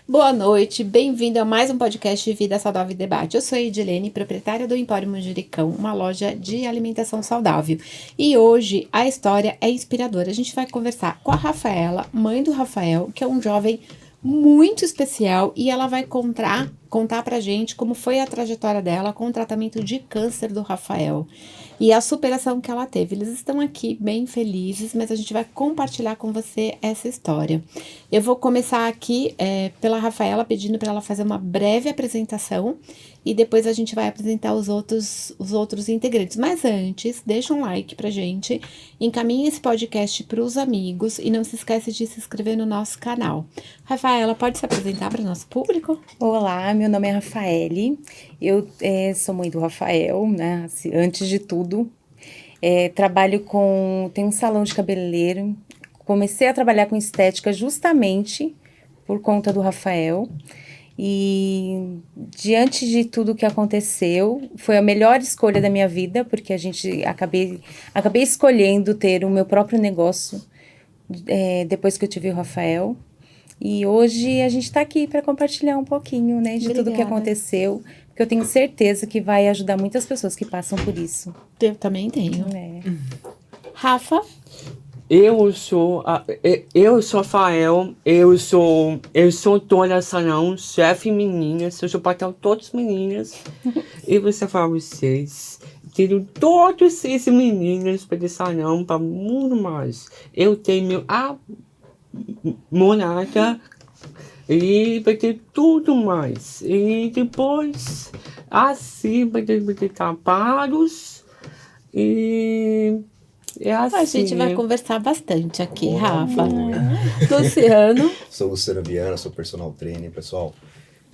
Boa noite, bem-vindo a mais um podcast de Vida Saudável e Debate. Eu sou a Edilene, proprietária do Empório Manjericão, uma loja de alimentação saudável. E hoje a história é inspiradora. A gente vai conversar com a Rafaela, mãe do Rafael, que é um jovem muito especial, e ela vai contar pra gente como foi a trajetória dela com o tratamento de câncer do Rafael e a superação que ela teve. Eles estão aqui bem felizes, mas a gente vai compartilhar com você essa história. Eu vou começar aqui pela Rafaela, pedindo para ela fazer uma breve apresentação e depois a gente vai apresentar os outros integrantes. Mas antes, deixa um like pra gente, encaminhe esse podcast para os amigos e não se esquece de se inscrever no nosso canal. Rafaela, pode se apresentar para o nosso público? Olá, meu nome é Rafaele, eu sou mãe do Rafael, né, antes de tudo. Tenho um salão de cabeleireiro, comecei a trabalhar com estética justamente por conta do Rafael. E diante de tudo que aconteceu, foi a melhor escolha da minha vida, porque acabei escolhendo ter o meu próprio negócio depois que eu tive o Rafael. E hoje a gente está aqui para compartilhar um pouquinho, né, de tudo que aconteceu, porque eu tenho certeza que vai ajudar muitas pessoas que passam por isso. Eu também tenho. Rafa? Eu sou Rafael, eu sou dona salão, chefe meninas, eu sou patrão de todas as meninas. E você fala vocês, tenho todos esses meninos para esse salão, para muito mais. Eu tenho meu monarca e vai ter tudo mais. E depois, assim, vai ter trabalhos e... assim, a gente vai conversar bastante aqui, Rafa. Luciano. Sou Luciano Viana, sou personal trainer. Pessoal,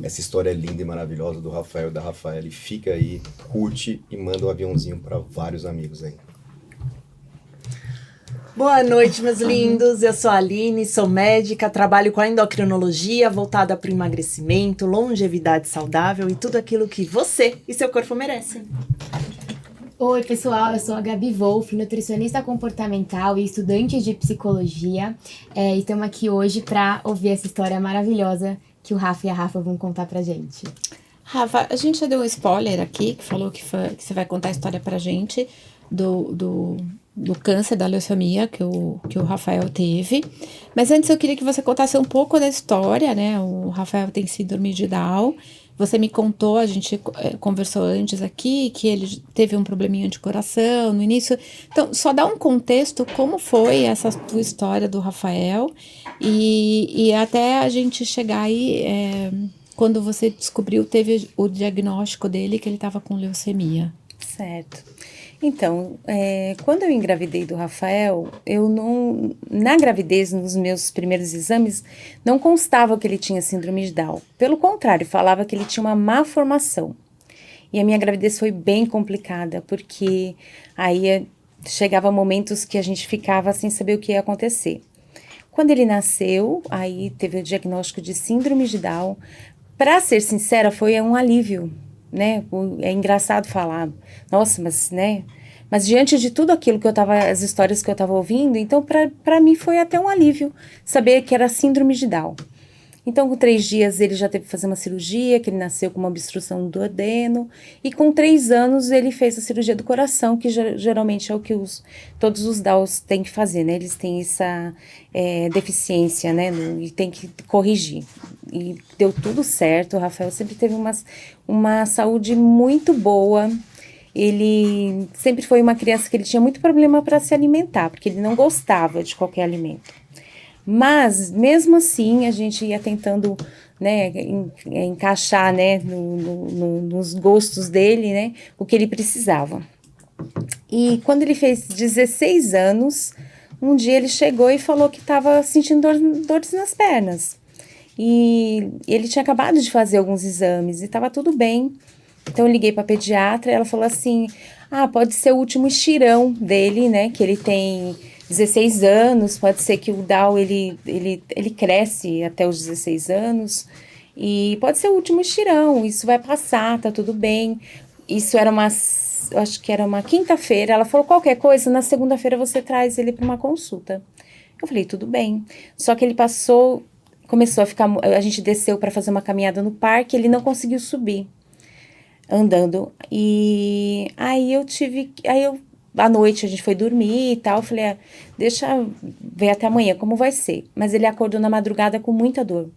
essa história é linda e maravilhosa do Rafael e da Rafaela. Fica aí, curte e manda um aviãozinho para vários amigos aí. Boa noite, meus lindos. Eu sou a Aline, sou médica, trabalho com a endocrinologia voltada para o emagrecimento, longevidade saudável e tudo aquilo que você e seu corpo merecem. Oi, pessoal, eu sou a Gabi Wolf, nutricionista comportamental e estudante de psicologia. Estamos aqui hoje para ouvir essa história maravilhosa que o Rafa e a Rafa vão contar pra gente. Rafa, a gente já deu um spoiler aqui, que falou que você vai contar a história pra gente do câncer, da leucemia que o Rafael teve. Mas antes eu queria que você contasse um pouco da história, né? O Rafael tem síndrome de Down. Você me contou, a gente conversou antes aqui, que ele teve um probleminha de coração no início. Então, só dá um contexto, como foi essa tua história do Rafael e até a gente chegar aí, quando você descobriu, teve o diagnóstico dele, que ele estava com leucemia. Certo. Então, quando eu engravidei do Rafael, na gravidez, nos meus primeiros exames, não constava que ele tinha síndrome de Down. Pelo contrário, falava que ele tinha uma má formação. E a minha gravidez foi bem complicada, porque aí chegava momentos que a gente ficava sem saber o que ia acontecer. Quando ele nasceu, aí teve o diagnóstico de síndrome de Down. Para ser sincera, foi um alívio, né? É engraçado falar, nossa, mas diante de tudo aquilo as histórias que eu estava ouvindo, então para mim foi até um alívio saber que era síndrome de Down. Então, com 3 dias ele já teve que fazer uma cirurgia, que ele nasceu com uma obstrução do duodeno, e com 3 anos ele fez a cirurgia do coração, que geralmente é o que todos os Downs têm que fazer, né? Eles têm essa deficiência, né? E tem que corrigir. E deu tudo certo. O Rafael sempre teve uma saúde muito boa. Ele sempre foi uma criança que ele tinha muito problema para se alimentar, porque ele não gostava de qualquer alimento. Mas, mesmo assim, a gente ia tentando, né, encaixar, né, nos gostos dele, né, o que ele precisava. E quando ele fez 16 anos, um dia ele chegou e falou que estava sentindo dores nas pernas. E ele tinha acabado de fazer alguns exames e estava tudo bem. Então eu liguei para a pediatra e ela falou assim, pode ser o último estirão dele, né, que ele tem 16 anos, pode ser que o Down ele cresce até os 16 anos e pode ser o último estirão, isso vai passar, tá tudo bem. Isso era eu acho que era uma quinta-feira, ela falou qualquer coisa, na segunda-feira você traz ele para uma consulta. Eu falei, tudo bem, só que ele passou começou a ficar... A gente desceu para fazer uma caminhada no parque, ele não conseguiu subir, andando. E aí à noite a gente foi dormir e tal, falei, deixa ver até amanhã como vai ser. Mas ele acordou na madrugada com muita dor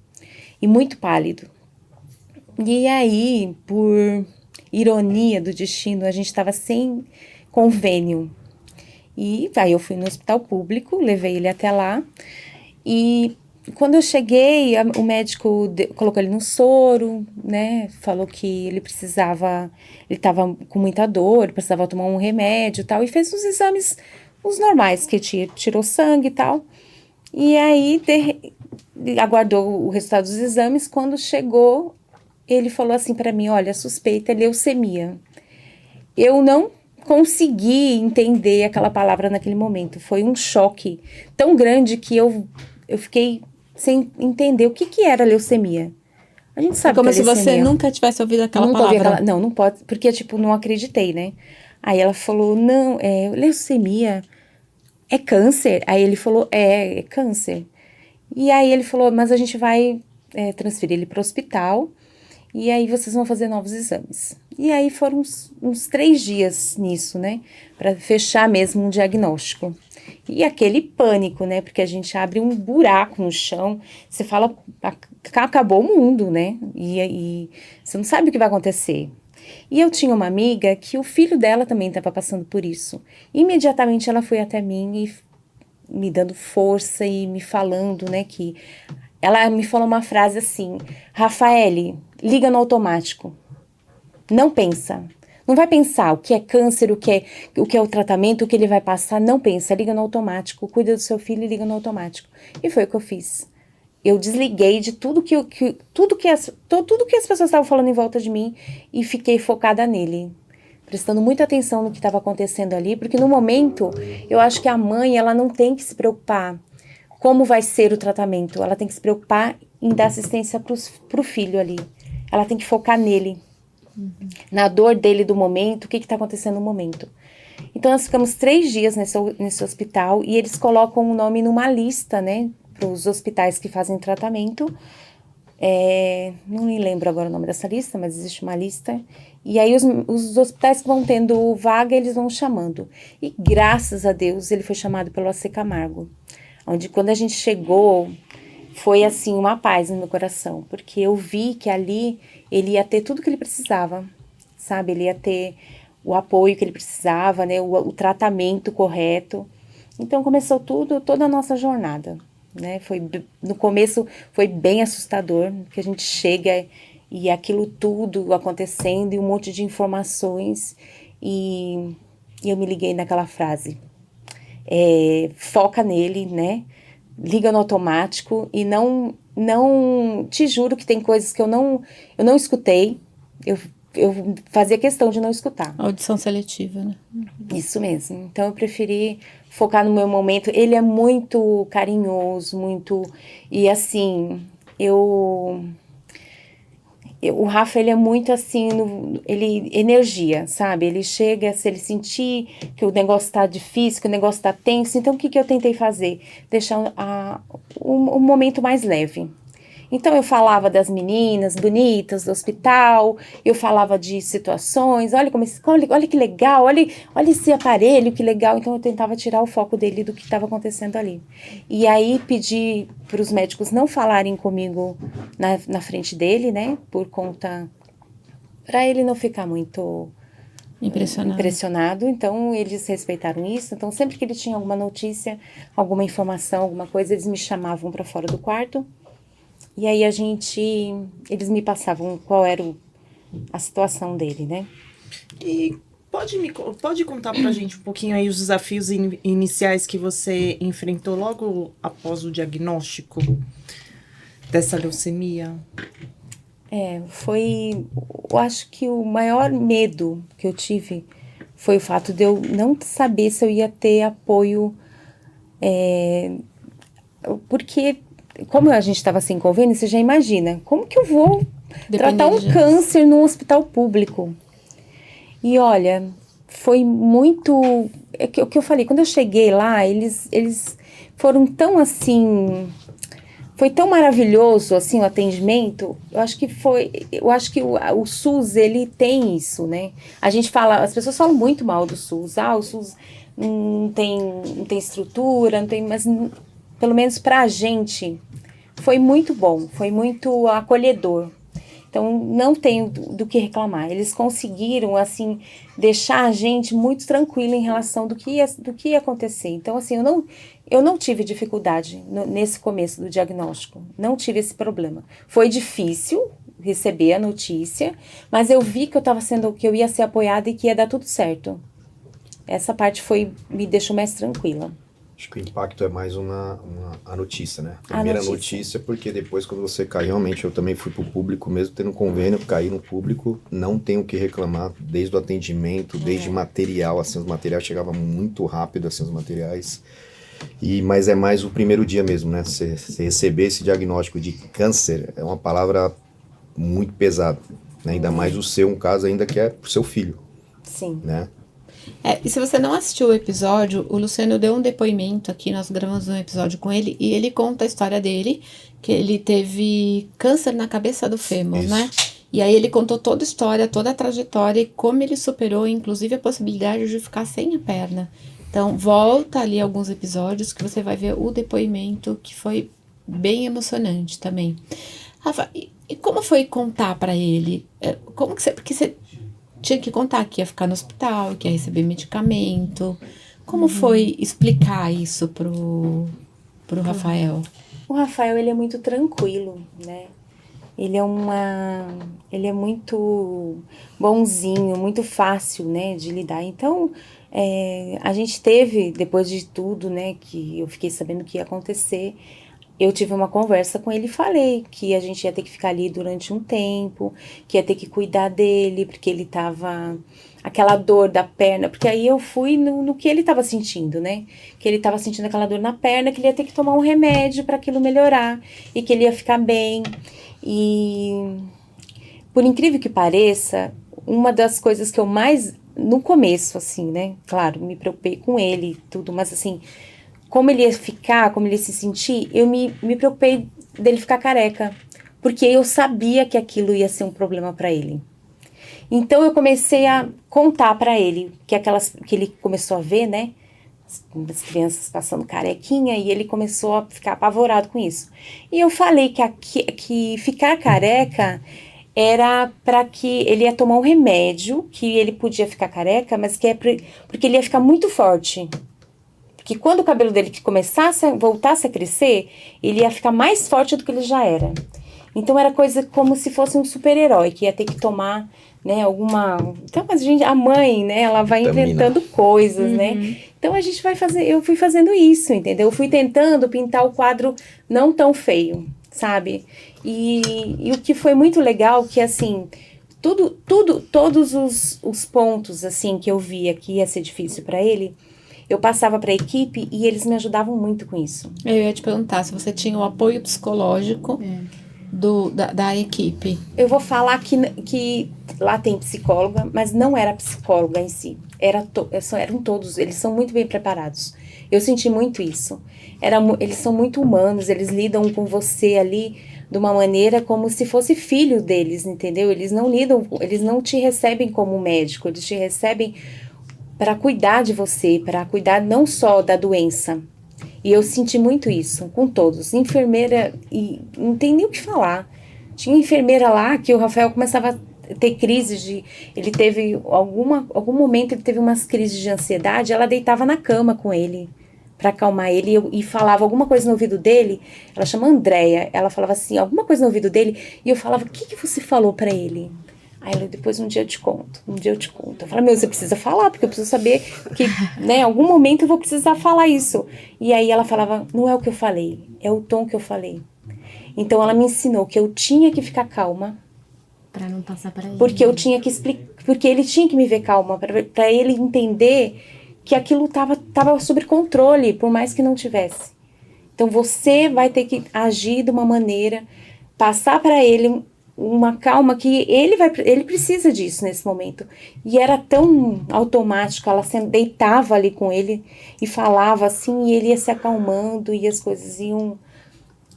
e muito pálido. E aí, por ironia do destino, a gente estava sem convênio. E aí eu fui no hospital público, levei ele até lá. E quando eu cheguei, o médico colocou ele no soro, né? Falou que ele estava com muita dor, precisava tomar um remédio e tal. E fez os exames, os normais, que tirou sangue e tal. E aí aguardou o resultado dos exames. Quando chegou, ele falou assim para mim, olha, a suspeita é leucemia. Eu não consegui entender aquela palavra naquele momento. Foi um choque tão grande que eu fiquei sem entender o que era leucemia. A gente sabe como que é se você leucemia. nunca tivesse ouvido aquela Nunca ouvi palavra. não pode, porque, não acreditei, né? Aí ela falou, não, leucemia é câncer? Aí ele falou, é câncer. E aí ele falou, mas a gente vai transferir ele para o hospital e aí vocês vão fazer novos exames. E aí foram uns 3 dias nisso, né? Para fechar mesmo um diagnóstico. E aquele pânico, né? Porque a gente abre um buraco no chão, você fala, acabou o mundo, né? E você não sabe o que vai acontecer. E eu tinha uma amiga que o filho dela também estava passando por isso. Imediatamente ela foi até mim e me dando força e me falando, né, que... Ela me falou uma frase assim, Rafaele, liga no automático. Não pensa. Não vai pensar o que é câncer, o que é o tratamento, o que ele vai passar. Não pensa, liga no automático. Cuida do seu filho e liga no automático. E foi o que eu fiz. Eu desliguei de tudo que as pessoas estavam falando em volta de mim e fiquei focada nele. Prestando muita atenção no que estava acontecendo ali, porque no momento, eu acho que a mãe, ela não tem que se preocupar como vai ser o tratamento. Ela tem que se preocupar em dar assistência pro filho ali. Ela tem que focar nele. Na dor dele do momento, o que está acontecendo no momento. Então, nós ficamos 3 dias nesse hospital e eles colocam o nome numa lista, né, para os hospitais que fazem tratamento. Não me lembro agora o nome dessa lista, mas existe uma lista. E aí, os hospitais que vão tendo vaga, eles vão chamando. E graças a Deus, ele foi chamado pelo AC Camargo. Onde, quando a gente chegou, foi assim, uma paz no meu coração. Porque eu vi que ali ele ia ter tudo que ele precisava, sabe? Ele ia ter o apoio que ele precisava, né? O tratamento correto. Então, começou toda a nossa jornada, né? No começo, foi bem assustador, porque a gente chega e aquilo tudo acontecendo e um monte de informações. E eu me liguei naquela frase. Foca nele, né? Liga no automático e não te juro que tem coisas que eu não escutei, eu fazia questão de não escutar. Audição seletiva, né? Isso mesmo. Então eu preferi focar no meu momento. Ele é muito carinhoso, e assim, o Rafa, ele é muito assim, energia, sabe? Ele chega, se ele sentir que o negócio tá difícil, que o negócio tá tenso, então o que eu tentei fazer? Deixar o momento mais leve. Então eu falava das meninas bonitas do hospital, eu falava de situações, olha que legal, olha esse aparelho, que legal. Então eu tentava tirar o foco dele do que estava acontecendo ali. E aí pedi para os médicos não falarem comigo na frente dele, né, por conta, para ele não ficar muito impressionado. Então eles respeitaram isso. Então sempre que ele tinha alguma notícia, alguma informação, alguma coisa, eles me chamavam para fora do quarto. E aí eles me passavam qual era a situação dele, né? E pode contar pra gente um pouquinho aí os desafios iniciais que você enfrentou logo após o diagnóstico dessa leucemia? Eu acho que o maior medo que eu tive foi o fato de eu não saber se eu ia ter apoio, porque... Como a gente estava sem convênio, você já imagina, como que eu vou tratar um câncer num hospital público? E olha, foi muito... o que eu falei, quando eu cheguei lá, eles foram tão assim... foi tão maravilhoso, assim, o atendimento. Eu acho que o SUS, ele tem isso, né? As pessoas falam muito mal do SUS. O SUS não tem estrutura, não tem, mas pelo menos pra gente foi muito bom, foi muito acolhedor. Então, não tenho do que reclamar. Eles conseguiram, assim, deixar a gente muito tranquila em relação do que ia acontecer. Então, assim, eu não tive dificuldade nesse começo do diagnóstico. Não tive esse problema. Foi difícil receber a notícia, mas eu vi que que eu ia ser apoiada e que ia dar tudo certo. Essa parte me deixou mais tranquila. Acho que o impacto é mais a notícia, né? A primeira notícia, porque depois quando você cai, realmente eu também fui pro público, mesmo tendo convênio, caí no público, não tenho o que reclamar, desde o atendimento, desde material, assim, os materiais chegavam muito rápido, assim, os materiais. Mas é mais o primeiro dia mesmo, né? Você receber esse diagnóstico de câncer é uma palavra muito pesada, né? Ainda mais o seu, um caso ainda que é pro seu filho. Sim. Né? E se você não assistiu o episódio, o Luciano deu um depoimento aqui, nós gravamos um episódio com ele, e ele conta a história dele, que ele teve câncer na cabeça do fêmur, né? E aí ele contou toda a história, toda a trajetória, e como ele superou, inclusive, a possibilidade de ficar sem a perna. Então, volta ali alguns episódios que você vai ver o depoimento, que foi bem emocionante também. Rafa, e como foi contar pra ele? Porque você tinha que contar que ia ficar no hospital, que ia receber medicamento. Como foi explicar isso pro Rafael? O Rafael, ele é muito tranquilo, né? Ele é muito bonzinho, muito fácil, né, de lidar. Então, a gente teve, depois de tudo, né, que eu fiquei sabendo que ia acontecer, eu tive uma conversa com ele e falei que a gente ia ter que ficar ali durante um tempo, que ia ter que cuidar dele, porque ele tava... aquela dor da perna, porque aí eu fui no que ele tava sentindo, né? Que ele tava sentindo aquela dor na perna, que ele ia ter que tomar um remédio para aquilo melhorar, e que ele ia ficar bem. E, por incrível que pareça, uma das coisas que eu mais... no começo, assim, né? Claro, me preocupei com ele e tudo, mas assim... como ele ia ficar, como ele ia se sentir, eu me preocupei dele ficar careca. Porque eu sabia que aquilo ia ser um problema para ele. Então, eu comecei a contar para ele que ele começou a ver, né? As crianças passando carequinha, e ele começou a ficar apavorado com isso. E eu falei que ficar careca era para que ele ia tomar um remédio, que ele podia ficar careca, mas que porque ele ia ficar muito forte. Que quando o cabelo dele voltasse a crescer, ele ia ficar mais forte do que ele já era. Então era coisa como se fosse um super-herói, que ia ter que tomar, né, alguma... Então a mãe, né, ela vai inventando coisas, né? Então eu fui fazendo isso, entendeu? Eu fui tentando pintar o quadro não tão feio, sabe? E o que foi muito legal, que assim... todos os pontos, assim, que eu via que ia ser difícil para ele... eu passava para a equipe e eles me ajudavam muito com isso. Eu ia te perguntar se você tinha o apoio psicológico da equipe. Eu vou falar que lá tem psicóloga, mas não era psicóloga em si. Eram todos, eles são muito bem preparados. Eu senti muito isso. Eles são muito humanos, eles lidam com você ali de uma maneira como se fosse filho deles, entendeu? Eles não te recebem como médico, eles te recebem para cuidar de você, para cuidar não só da doença. E eu senti muito isso com todos. Enfermeira, e não tem nem o que falar. Tinha enfermeira lá que o Rafael começava a ter crises ele teve algum momento, ele teve umas crises de ansiedade, ela deitava na cama com ele para acalmar ele e falava alguma coisa no ouvido dele. Ela chama Andréia, ela falava assim, alguma coisa no ouvido dele, e eu falava, o que você falou para ele? Aí ela, depois um dia eu te conto. Eu falei, você precisa falar, porque eu preciso saber que, né, em algum momento eu vou precisar falar isso. E aí ela falava, não é o que eu falei, é o tom que eu falei. Então ela me ensinou que eu tinha que ficar calma. Pra não passar para ele. Porque eu tinha que explicar, porque ele tinha que me ver calma, pra ele entender que aquilo tava sob controle, por mais que não tivesse. Então você vai ter que agir de uma maneira, passar para ele uma calma que ele precisa disso nesse momento. E era tão automático, ela deitava ali com ele e falava assim, e ele ia se acalmando e as coisas iam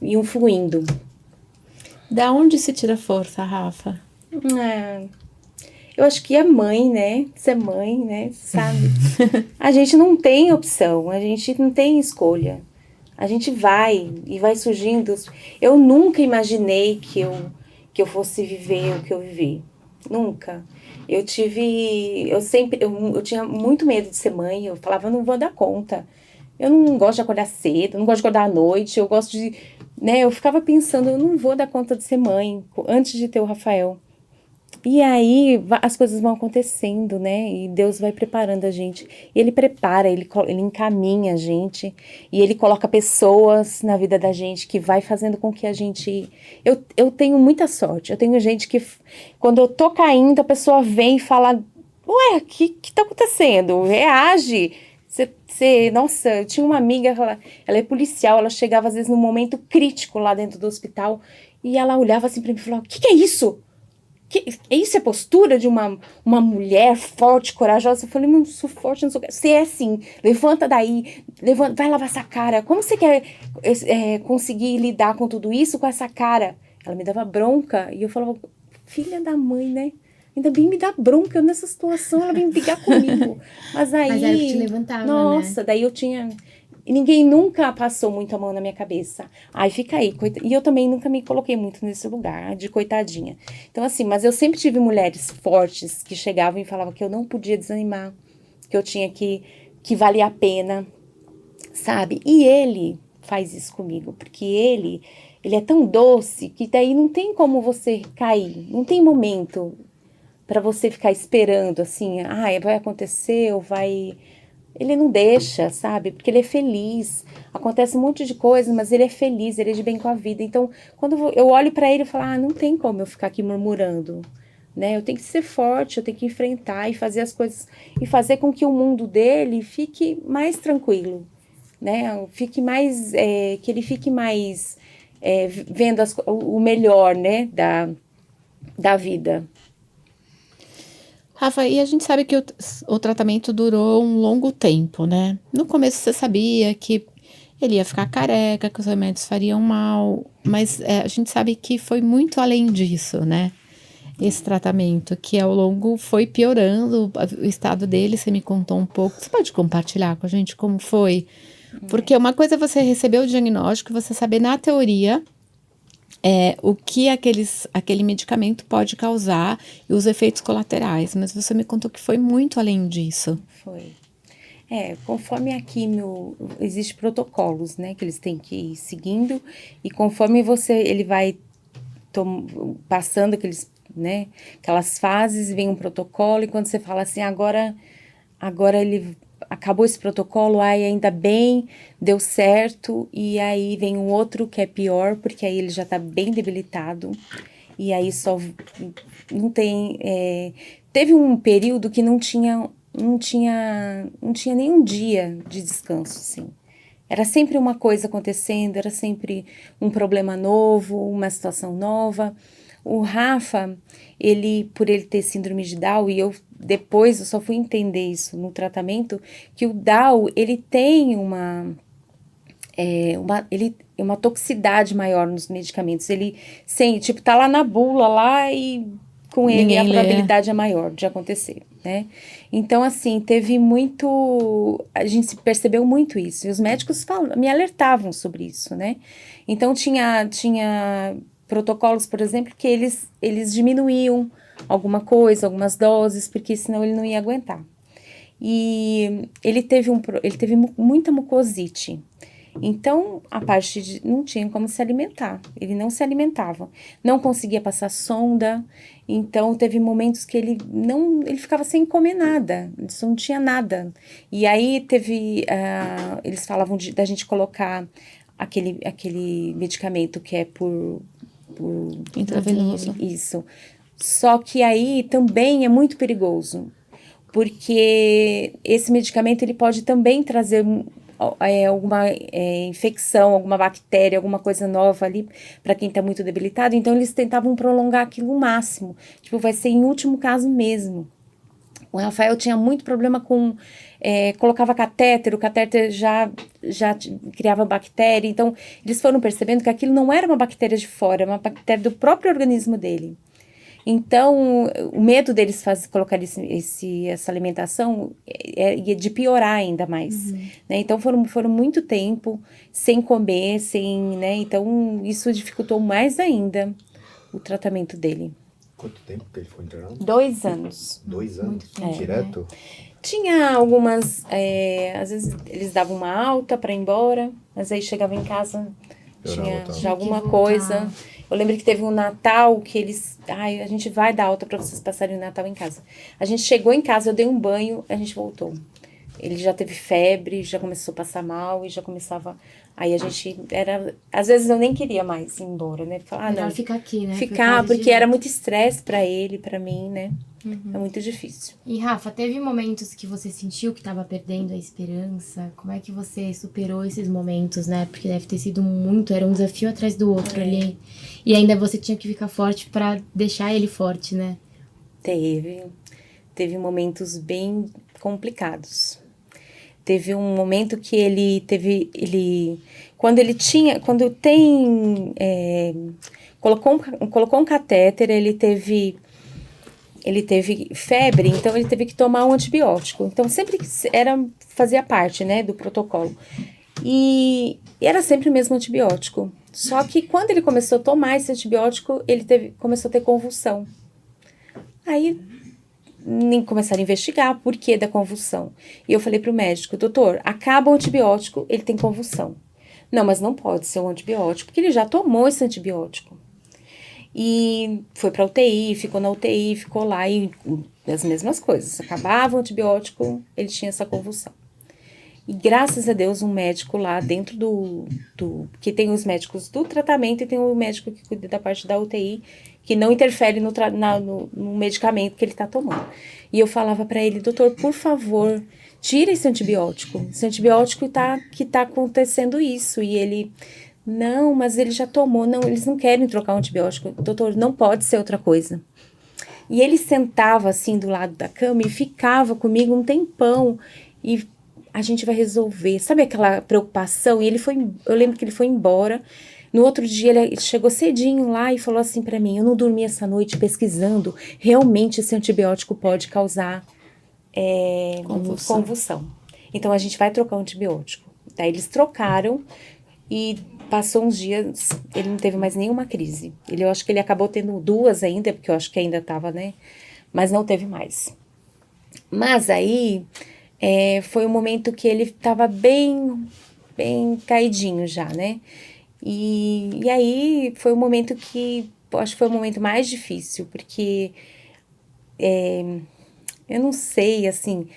iam fluindo. Da onde se tira força, Rafa? Eu acho que é mãe, né? Ser mãe, né? Sabe? A gente não tem opção, a gente não tem escolha. A gente vai e vai surgindo. Eu nunca imaginei que eu fosse viver o que eu vivi. Nunca. Eu tinha muito medo de ser mãe. Eu falava, eu não vou dar conta. Eu não gosto de acordar cedo, eu não gosto de acordar à noite, eu gosto de, né? Eu ficava pensando, eu não vou dar conta de ser mãe antes de ter o Rafael. E aí as coisas vão acontecendo, né? E Deus vai preparando a gente. E Ele prepara, ele encaminha a gente. E Ele coloca pessoas na vida da gente que vai fazendo com que a gente... Eu tenho muita sorte. Eu tenho gente que, quando eu tô caindo, a pessoa vem e fala... Ué, o que tá acontecendo? Reage. Nossa, eu tinha uma amiga, ela é policial, ela chegava às vezes num momento crítico lá dentro do hospital. E ela olhava assim pra mim e falava, o que é isso? Isso é postura de uma mulher forte, corajosa? Eu falei, não sou forte, não sou... Você é sim, levanta daí, vai lavar essa cara. Como você quer conseguir lidar com tudo isso com essa cara? Ela me dava bronca e eu falava, filha da mãe, né? Ainda bem me dá bronca nessa situação, ela vem brigar comigo. Mas aí... Mas era o que te levantava, nossa, né? daí eu tinha... Ninguém nunca passou muito a mão na minha cabeça. Ai, fica aí. E eu também nunca me coloquei muito nesse lugar, de coitadinha. Então, assim, mas eu sempre tive mulheres fortes que chegavam e falavam que eu não podia desanimar, que eu tinha que valia a pena, sabe? E ele faz isso comigo, porque ele é tão doce que daí não tem como você cair, não tem momento para você ficar esperando, assim, vai acontecer ou vai... Ele não deixa, sabe? Porque ele é feliz. Acontece um monte de coisa, mas ele é feliz, ele é de bem com a vida. Então, quando eu olho pra ele e falo, não tem como eu ficar aqui murmurando, né? Eu tenho que ser forte, eu tenho que enfrentar e fazer as coisas, e fazer com que o mundo dele fique mais tranquilo, né? Fique mais, que ele fique mais vendo o melhor, né? Da vida. Rafa, e a gente sabe que o tratamento durou um longo tempo, né? No começo você sabia que ele ia ficar careca, que os remédios fariam mal, mas a gente sabe que foi muito além disso, né? Esse tratamento, que ao longo foi piorando o estado dele, você me contou um pouco. Você pode compartilhar com a gente como foi? Porque uma coisa é você receber o diagnóstico, você saber na teoria... o que aquele medicamento pode causar e os efeitos colaterais, mas você me contou que foi muito além disso. Foi. Conforme a químio, existem protocolos, né, que eles têm que ir seguindo, e conforme ele vai passando aquelas fases, vem um protocolo, e quando você fala assim, agora ele acabou esse protocolo, ainda bem, deu certo, e aí vem um outro que é pior, porque aí ele já tá bem debilitado, e aí só não tem... teve um período que não tinha nenhum dia de descanso, assim. Era sempre uma coisa acontecendo, era sempre um problema novo, uma situação nova. O Rafa, por ele ter síndrome de Down, e depois eu só fui entender isso no tratamento, que o Down, ele tem uma toxicidade maior nos medicamentos. Ele, tá lá na bula, lá, e com ele Ninguém a lê. probabilidade é maior de acontecer, né? Então, assim, a gente percebeu muito isso, e os médicos me alertavam sobre isso, né? Então, tinha protocolos, por exemplo, que eles diminuíam algumas doses, porque senão ele não ia aguentar. E ele teve muita mucosite. Então, não tinha como se alimentar. Ele não se alimentava. Não conseguia passar sonda. Então, teve momentos que ele ficava sem comer nada. Ele não tinha nada. E aí, eles falavam da gente colocar aquele medicamento que é por Intravenoso. Isso. Só que aí também é muito perigoso, porque esse medicamento ele pode também trazer alguma infecção, alguma bactéria, alguma coisa nova ali para quem está muito debilitado. Então eles tentavam prolongar aquilo o máximo. Tipo, vai ser em último caso mesmo. O Rafael tinha muito problema com... colocava catéter, o catéter já criava bactéria. Então, eles foram percebendo que aquilo não era uma bactéria de fora, era uma bactéria do próprio organismo dele. Então, o medo deles colocar essa alimentação é de piorar ainda mais, né? Então, foram muito tempo sem comer, né? Então, isso dificultou mais ainda o tratamento dele. Quanto tempo que ele foi internado? 2 anos. 2 anos? Direto? Tinha algumas... às vezes, eles davam uma alta para ir embora, mas aí chegava em casa, tinha já alguma coisa... Eu lembro que teve um Natal que eles... a gente vai dar alta para vocês passarem o Natal em casa. A gente chegou em casa, eu dei um banho, a gente voltou. Ele já teve febre, já começou a passar mal e já começava... Aí a gente era... Às vezes eu nem queria mais ir embora, né? Falar, Melhor ficar aqui, né? Ficar, porque era muito estresse para ele, para mim, né? É muito difícil. E Rafa, teve momentos que você sentiu que estava perdendo a esperança? Como é que você superou esses momentos, né? Porque deve ter sido muito, era um desafio atrás do outro ali. E ainda você tinha que ficar forte para deixar ele forte, né? Teve momentos bem complicados. Teve um momento que colocou um catéter, ele teve febre, então ele teve que tomar um antibiótico. Então, sempre fazia parte, né, do protocolo. E era sempre o mesmo antibiótico. Só que quando ele começou a tomar esse antibiótico, começou a ter convulsão. Aí, nem começaram a investigar o porquê da convulsão. E eu falei pro médico, doutor, acaba o antibiótico, ele tem convulsão. Não, mas não pode ser um antibiótico, porque ele já tomou esse antibiótico. E foi pra UTI, ficou na UTI, ficou lá e as mesmas coisas. Acabava o antibiótico, ele tinha essa convulsão. E graças a Deus, um médico lá dentro que tem os médicos do tratamento e tem o médico que cuida da parte da UTI, que não interfere no medicamento que ele tá tomando. E eu falava pra ele, doutor, por favor, tira esse antibiótico. Esse antibiótico que tá acontecendo isso. E ele... Não, mas ele já tomou. Não, eles não querem trocar o antibiótico. Doutor, não pode ser outra coisa. E ele sentava assim do lado da cama e ficava comigo um tempão. E a gente vai resolver. Sabe aquela preocupação? E eu lembro que ele foi embora. No outro dia ele chegou cedinho lá e falou assim pra mim, eu não dormi essa noite pesquisando. Realmente esse antibiótico pode causar convulsão. Então a gente vai trocar o antibiótico. Daí eles trocaram e... Passou uns dias, ele não teve mais nenhuma crise. Eu acho que ele acabou tendo 2 ainda, porque eu acho que ainda tava, né? Mas não teve mais. Mas aí, foi um momento que ele tava bem caidinho já, né? E aí, foi um momento que, eu acho que foi o momento mais difícil, porque, eu não sei, assim...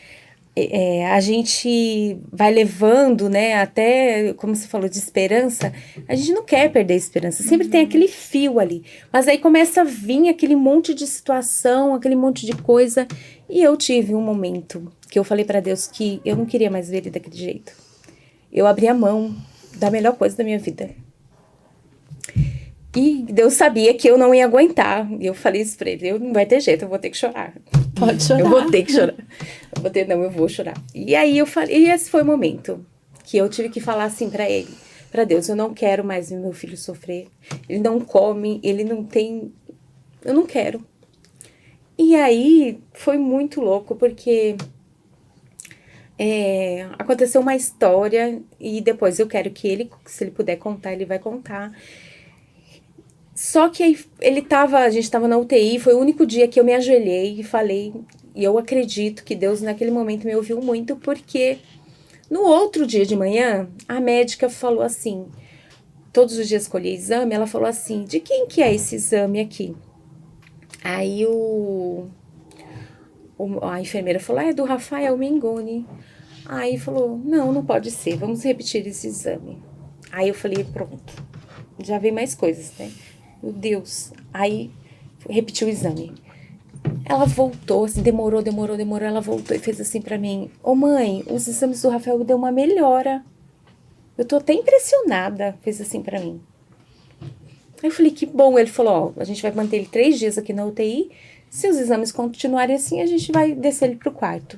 a gente vai levando, né, até, como você falou, de esperança, a gente não quer perder a esperança, sempre tem aquele fio ali, mas aí começa a vir aquele monte de situação, aquele monte de coisa, e eu tive um momento que eu falei pra Deus que eu não queria mais ver ele daquele jeito. Eu abri a mão da melhor coisa da minha vida. E Deus sabia que eu não ia aguentar. E eu falei isso pra ele, não vai ter jeito, eu vou ter que chorar. Pode chorar. Eu vou ter que chorar. Eu vou chorar. E aí eu falei, e esse foi o momento que eu tive que falar assim pra ele, pra Deus, eu não quero mais ver meu filho sofrer. Ele não come, ele não tem... Eu não quero. E aí foi muito louco, porque aconteceu uma história e depois eu quero que ele, se ele puder contar, ele vai contar. Só que aí a gente tava na UTI, foi o único dia que eu me ajoelhei e falei, e eu acredito que Deus naquele momento me ouviu muito, porque no outro dia de manhã, a médica falou assim, todos os dias escolhi exame, ela falou assim, de quem que é esse exame aqui? Aí a enfermeira falou, é do Rafael Mengoni. Aí falou, não pode ser, vamos repetir esse exame. Aí eu falei, pronto, já vem mais coisas, né? Meu Deus. Aí, repetiu o exame. Ela voltou, assim, demorou, ela voltou e fez assim pra mim, ô mãe, os exames do Rafael deu uma melhora. Eu tô até impressionada, fez assim pra mim. Aí eu falei, que bom. Ele falou, ó, a gente vai manter ele 3 dias aqui na UTI, Se os exames continuarem assim, a gente vai descer ele pro quarto.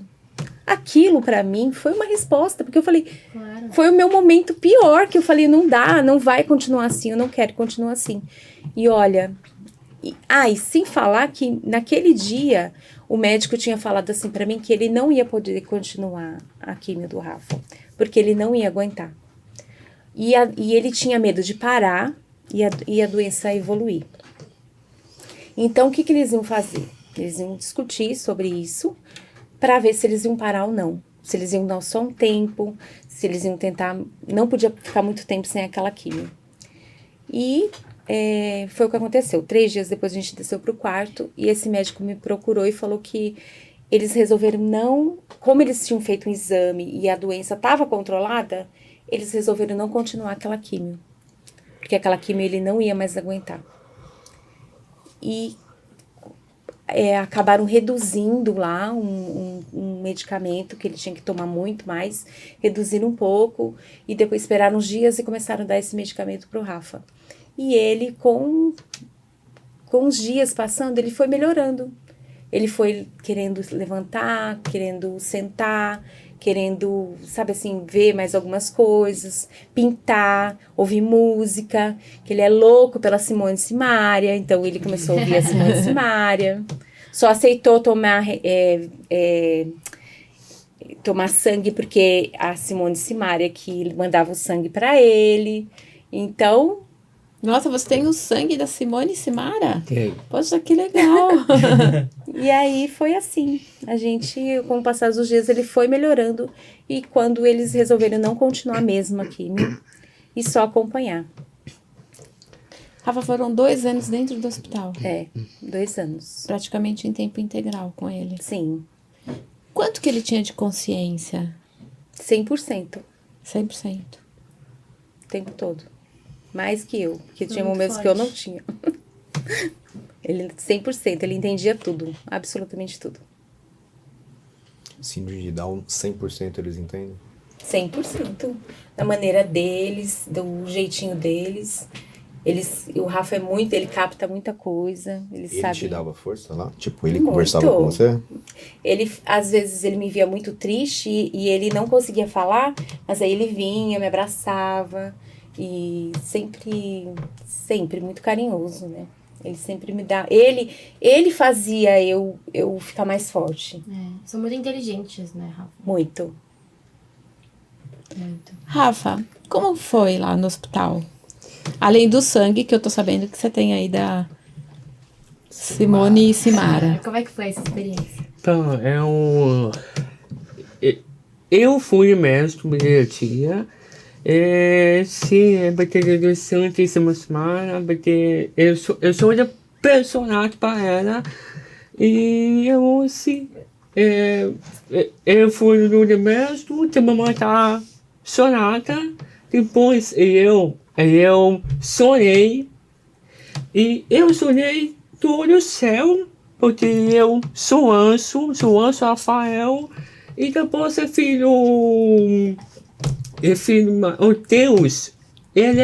Aquilo, pra mim, foi uma resposta, porque eu falei, Claro. foi o meu momento pior, que eu falei, não dá, não vai continuar assim, eu não quero continuar assim. E olha, e sem falar que naquele dia, o médico tinha falado assim pra mim que ele não ia poder continuar a quimio do Rafa, porque ele não ia aguentar. E ele tinha medo de parar e a doença evoluir. Então, o que eles iam fazer? Eles iam discutir sobre isso para ver se eles iam parar ou não. Se eles iam dar só um tempo, se eles iam tentar... Não podia ficar muito tempo sem aquela quimio. E foi o que aconteceu. 3 dias depois a gente desceu pro quarto e esse médico me procurou e falou que eles resolveram não... Como eles tinham feito um exame e a doença estava controlada, eles resolveram não continuar aquela quimio. Porque aquela quimio ele não ia mais aguentar. E acabaram reduzindo lá um medicamento que ele tinha que tomar muito mais, reduziram um pouco, e depois esperaram uns dias e começaram a dar esse medicamento pro Rafa. E ele, com os dias passando, ele foi melhorando. Ele foi querendo levantar, querendo sentar, querendo, sabe assim, ver mais algumas coisas, pintar, ouvir música, que ele é louco pela Simone Simaria, então ele começou a ouvir a Simone Simaria, só aceitou tomar sangue porque a Simone Simaria que mandava o sangue para ele, então... Nossa, você tem o sangue da Simone Simara? Tem. Poxa, que legal. E aí foi assim, a gente, com o passar dos dias, ele foi melhorando, e quando eles resolveram não continuar mesmo a quimio, e só acompanhar. Rafa, foram 2 anos dentro do hospital. 2 anos. Praticamente em tempo integral com ele. Sim, Quanto que ele tinha de consciência? 100%, 100%. o tempo todo. Mais que eu, que tinha Muito momentos que eu não tinha. Ele 100%, ele entendia tudo, absolutamente tudo. Síndrome de Down, 100% eles entendem? 100%. Da maneira deles, do jeitinho deles. O Rafa ele capta muita coisa, ele sabe. te dava força lá? Tipo, ele Muito. conversava com você? Às vezes, ele me via muito triste e ele não conseguia falar, mas aí ele vinha, me abraçava e sempre muito carinhoso, né? Ele sempre me dá... Ele fazia eu ficar mais forte. São muito inteligentes, né, Rafa? Muito. Muito. Rafa, como foi lá no hospital? Além do sangue, que eu tô sabendo que você tem aí da Simone e Simara. Como é que foi essa experiência? Então, eu fui mestre primeiro dia. Sim, bater do sangue em cima bater. Eu sou de personagem para ela. E eu, assim, eu fui no mestre, a mamãe tá sonata. Depois eu sonhei. E eu sonhei todo o céu, porque eu sou anjo Rafael. E depois o Deus, ele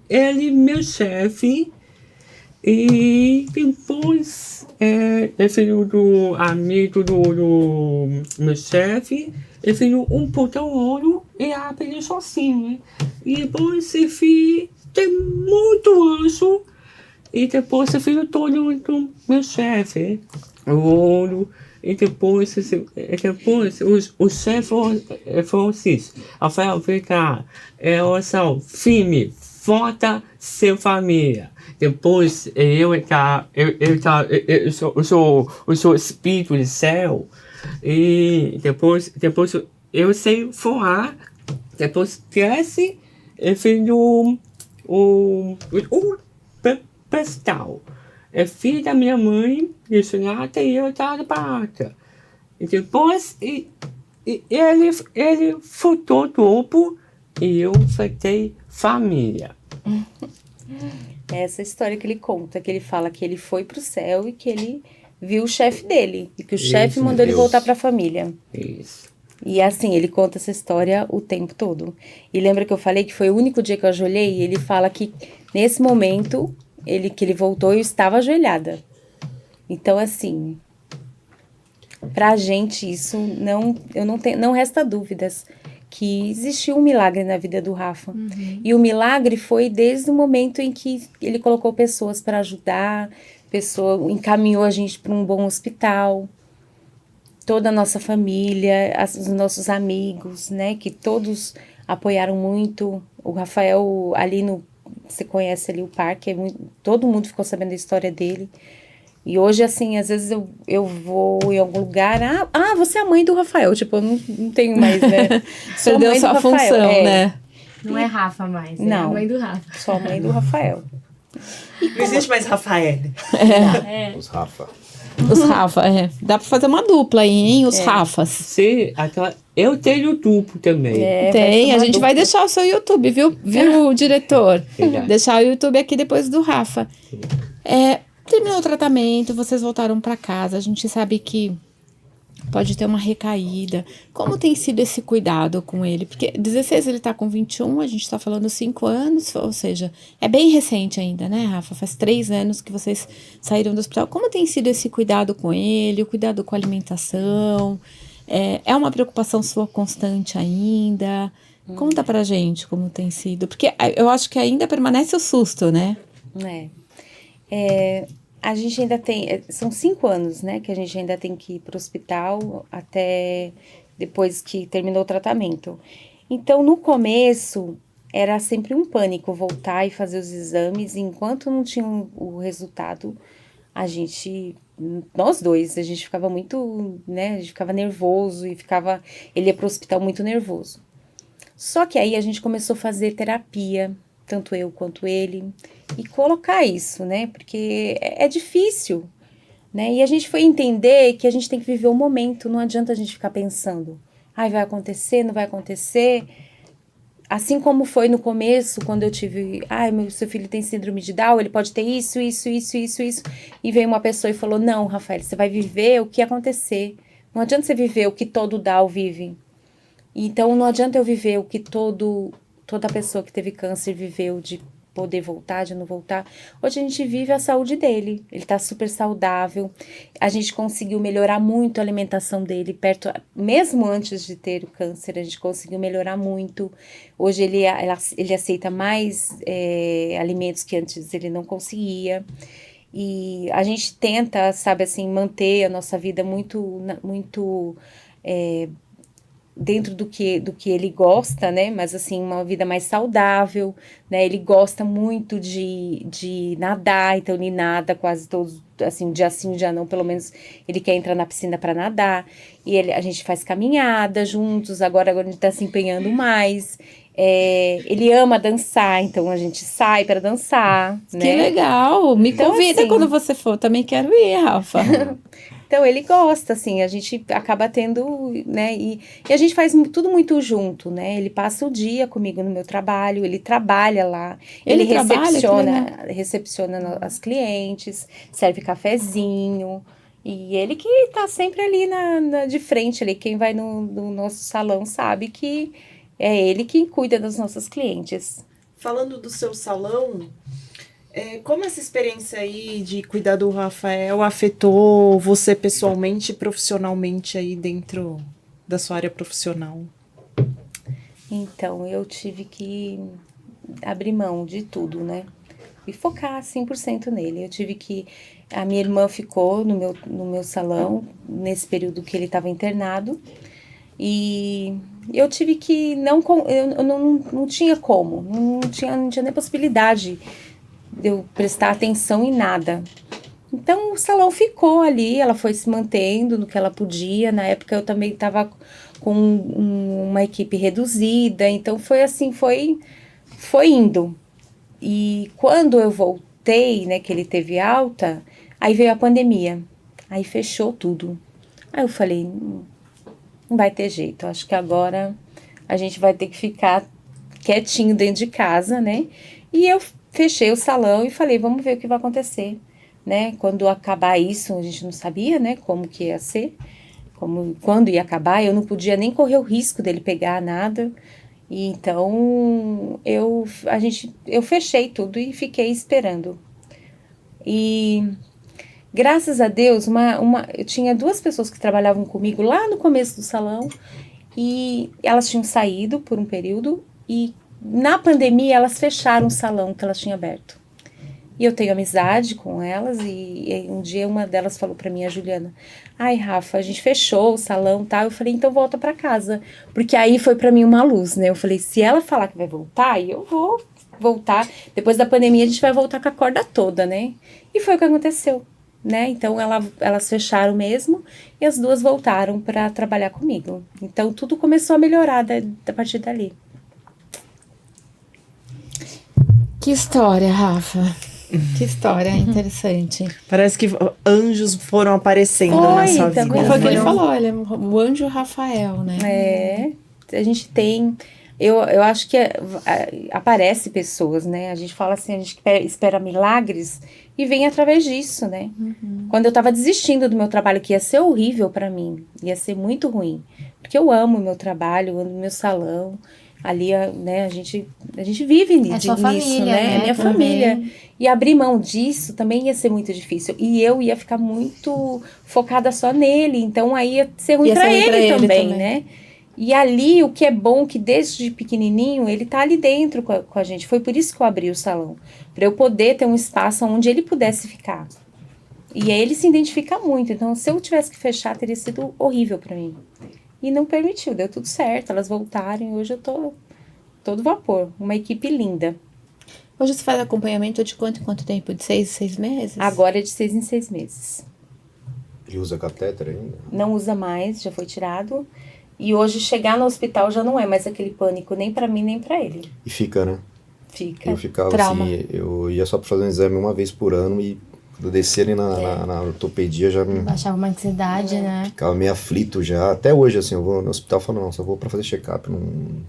é meu chefe. E depois é filho do amigo do meu chefe, é filho um botão ouro e abre sozinho. E depois é filho tem muito anjo. E depois é filho todo do meu chefe, o ouro. E depois o chefe falou assim: Rafael, vem cá, são firme, forte, seu família. Depois eu sou espírito do céu. E depois eu sei voar. Depois cresce e filho o pestal. É filho da minha mãe, de Sonata, e eu tava barata. E depois ele faltou topo e eu faltei família. É essa história que ele conta, que ele fala que ele foi pro céu e que ele viu o chefe dele. E que o chefe mandou ele voltar pra família. Isso. E assim, ele conta essa história o tempo todo. E lembra que eu falei que foi o único dia que eu ajoelhei? E ele fala que nesse momento... que ele voltou, eu estava ajoelhada. Então, assim, pra gente isso não resta dúvidas que existiu um milagre na vida do Rafa. E o milagre foi desde o momento em que ele colocou pessoas para ajudar, encaminhou a gente para um bom hospital, toda a nossa família, os nossos amigos, né, que todos apoiaram muito. O Rafael, você conhece ali o parque, todo mundo ficou sabendo da história dele. E hoje, assim, às vezes eu vou em algum lugar, você é a mãe do Rafael, tipo, eu não tenho mais, né? Sou Perdeu mãe do sua Rafael, função, né? Não é Rafa mais, é a Não. mãe do Rafa. Sou a mãe do Rafael. Não existe mais Rafael. Os Rafa. Os Rafa, Dá pra fazer uma dupla aí, hein? Os Rafas. Sim, eu tenho duplo também. Tem, a gente vai deixar o seu YouTube, viu, diretor? Verdade. Deixar o YouTube aqui depois do Rafa. Terminou o tratamento, vocês voltaram pra casa, a gente sabe que pode ter uma recaída. Como tem sido esse cuidado com ele? Porque 16 ele tá com 21, a gente tá falando 5 anos, ou seja, é bem recente ainda, né, Rafa? Faz 3 anos que vocês saíram do hospital. Como tem sido esse cuidado com ele, o cuidado com a alimentação? É uma preocupação sua constante ainda? Conta pra gente como tem sido. Porque eu acho que ainda permanece o susto, né? A gente ainda tem, são 5 anos, né, que a gente ainda tem que ir para o hospital até depois que terminou o tratamento. Então, no começo, era sempre um pânico voltar e fazer os exames, e enquanto não tinha o resultado, nós dois, a gente ficava muito, né, a gente ficava nervoso ele ia para o hospital muito nervoso. Só que aí a gente começou a fazer terapia, tanto eu quanto ele, e colocar isso, né, porque é difícil, né, e a gente foi entender que a gente tem que viver o momento, não adianta a gente ficar pensando, vai acontecer, não vai acontecer, assim como foi no começo, quando eu tive, seu filho tem síndrome de Down, ele pode ter isso, e veio uma pessoa e falou, não, Rafael, você vai viver o que acontecer, não adianta você viver o que todo Down vive, então não adianta eu viver o que toda pessoa que teve câncer viveu, de poder voltar, de não voltar. Hoje a gente vive a saúde dele, ele tá super saudável, a gente conseguiu melhorar muito a alimentação dele, mesmo antes de ter o câncer, a gente conseguiu melhorar muito. Hoje ele aceita mais alimentos que antes ele não conseguia, e a gente tenta, sabe assim, manter a nossa vida muito dentro do que ele gosta, né, mas assim, uma vida mais saudável, né, ele gosta muito de nadar, então ele nada quase todos, assim, um dia sim, um dia não, pelo menos ele quer entrar na piscina para nadar, e a gente faz caminhada juntos, agora ele tá se empenhando mais, ele ama dançar, então a gente sai para dançar, Que né. Me Então, convida assim, quando você for, também quero ir, Rafa. Então, ele gosta, assim, a gente acaba tendo, né, e a gente faz tudo muito junto, né, ele passa o dia comigo no meu trabalho, ele trabalha lá, ele recepciona as clientes, serve cafezinho, e ele que tá sempre ali de frente, ali, quem vai no nosso salão sabe que é ele quem cuida das nossas clientes. Falando do seu salão, como essa experiência aí de cuidar do Rafael afetou você pessoalmente e profissionalmente aí dentro da sua área profissional? Então, eu tive que abrir mão de tudo, né? E focar 100% nele. A minha irmã ficou no meu salão, nesse período que ele estava internado, e eu tive que, eu não tinha como, não tinha nem possibilidade de eu prestar atenção em nada. Então, o salão ficou ali, ela foi se mantendo no que ela podia. Na época, eu também estava com uma equipe reduzida, então foi assim, foi indo. E quando eu voltei, né, que ele teve alta, aí veio a pandemia, aí fechou tudo. Aí eu falei, não vai ter jeito, acho que agora a gente vai ter que ficar quietinho dentro de casa, né? E eu fechei o salão e falei, vamos ver o que vai acontecer, né? Quando acabar isso, a gente não sabia, né, como que ia ser, quando ia acabar, eu não podia nem correr o risco dele pegar nada, e então eu fechei tudo e fiquei esperando. E Graças a Deus, eu tinha 2 pessoas que trabalhavam comigo lá no começo do salão e elas tinham saído por um período e na pandemia elas fecharam o salão que elas tinham aberto. E eu tenho amizade com elas e um dia uma delas falou pra mim, a Juliana, ai Rafa, a gente fechou o salão e tal. Eu falei, então volta pra casa. Porque aí foi pra mim uma luz, né? Eu falei, se ela falar que vai voltar, eu vou voltar. Depois da pandemia a gente vai voltar com a corda toda, né? E foi o que aconteceu, né? Então elas fecharam mesmo e as 2 voltaram pra trabalhar comigo. Então tudo começou a melhorar a partir dali. Que história, Rafa. Que história interessante. Parece que anjos foram aparecendo na sua vida. também. Foi o que ele falou, ele é o anjo Rafael, né? A gente tem... Eu acho que aparece pessoas, né? A gente fala assim, a gente espera milagres e vem através disso, né? Quando eu tava desistindo do meu trabalho, que ia ser horrível pra mim, ia ser muito ruim. Porque eu amo o meu trabalho, amo o meu salão. Ali, né, a gente vive sua nisso, família, né? É minha também. família. E abrir mão disso também ia ser muito difícil. E eu ia ficar muito focada só nele. Então, aí ia ser ruim pra ele também, né? E ali, o que é bom, que desde pequenininho, ele tá ali dentro com a gente. Foi por isso que eu abri o salão. Pra eu poder ter um espaço onde ele pudesse ficar. E aí, ele se identifica muito. Então, se eu tivesse que fechar, teria sido horrível pra mim. E não permitiu, deu tudo certo, elas voltaram e hoje eu tô todo vapor, uma equipe linda. Hoje você faz acompanhamento de quanto em quanto tempo? De 6 em 6 meses? Agora é de 6 em 6 meses. E usa catéter ainda? Não usa mais, já foi tirado. E hoje chegar no hospital já não é mais aquele pânico, nem pra mim, nem pra ele. E fica, né? Fica. Eu ficava Trauma. assim, eu ia só pra fazer um exame uma vez por ano e quando eu descia ali na ortopedia já me Baixava uma ansiedade, né? ficava meio aflito já. Até hoje, assim, eu vou no hospital e falo, não, só vou pra fazer check-up, não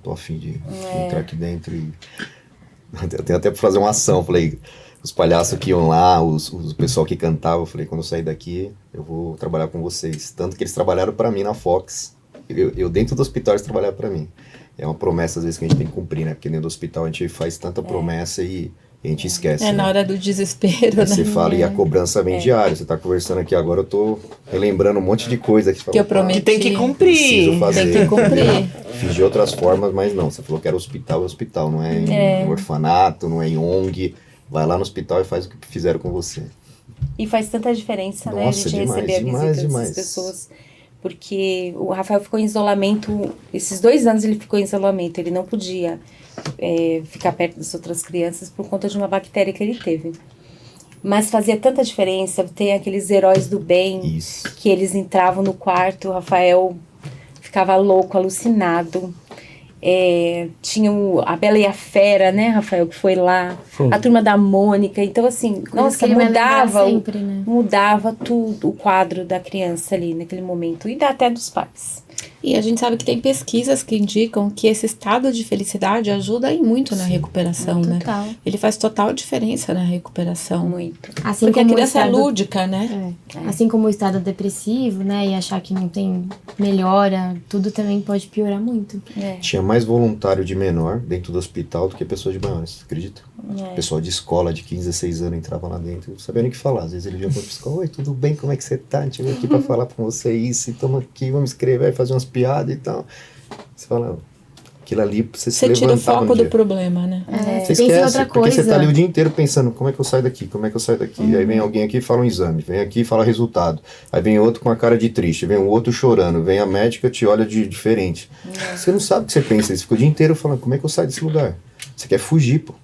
tô afim de entrar aqui dentro e... Eu tenho até pra fazer uma ação, falei, os palhaços que iam lá, o pessoal que cantava, eu falei, quando eu sair daqui, eu vou trabalhar com vocês. Tanto que eles trabalharam pra mim na Fox, eu dentro do hospital eles trabalharam pra mim. É uma promessa, às vezes, que a gente tem que cumprir, né? Porque dentro do hospital a gente faz tanta promessa e a gente esquece, né? Na hora do desespero, né? Você fala, e a cobrança vem diária. Você tá conversando aqui agora, eu tô relembrando um monte de coisa que você Que eu fala, prometi. Que tem que preciso cumprir. fazer. Tem que cumprir. Fiz de outras formas, mas não. Você falou que era hospital, não é em orfanato, não é em ONG. Vai lá no hospital e faz o que fizeram com você. E faz tanta diferença, né? A Nossa, gente demais, receber a demais, visita demais. dessas pessoas. Porque o Rafael ficou em isolamento, esses 2 anos ele ficou em isolamento, ele não podia ficar perto das outras crianças por conta de uma bactéria que ele teve. Mas fazia tanta diferença ter aqueles heróis do bem, Isso. que eles entravam no quarto, o Rafael ficava louco, alucinado. Tinha a Bela e a Fera, né, Rafael, que foi lá, a Turma da Mônica. Então, assim, Coisas nossa, que ele vai lembrar mudava sempre, né? mudava tudo, o quadro da criança ali naquele momento, e até dos pais. E a gente sabe que tem pesquisas que indicam que esse estado de felicidade ajuda em muito na recuperação, né? Total. Ele faz total diferença na recuperação. Muito. Assim Porque a como o criança é estado- lúdica, né? Assim como o estado depressivo, né? E achar que não tem melhora, tudo também pode piorar muito. Tinha mais voluntário de menor dentro do hospital do que pessoa de maiores, você acredita? Pessoal de escola de 15, 16 anos entrava lá dentro, não sabia nem o que falar. Às vezes ele ia pra escola, oi, tudo bem, como é que você tá? A gente veio aqui pra falar com você isso, e tamo aqui, vamos escrever, fazer umas piadas e tal. Você fala, aquilo ali, você se Você tira o levantava foco no do dia. problema, né? Você Pensa em esquece, outra porque você coisa. tá ali o dia inteiro pensando, como é que eu saio daqui, como é que eu saio daqui? Aí vem alguém aqui e fala um exame, vem aqui e fala resultado. Aí vem outro com a cara de triste, vem um outro chorando, vem a médica te olha de diferente. Você não sabe o que você pensa, você fica o dia inteiro falando, como é que eu saio desse lugar? Você quer fugir, pô.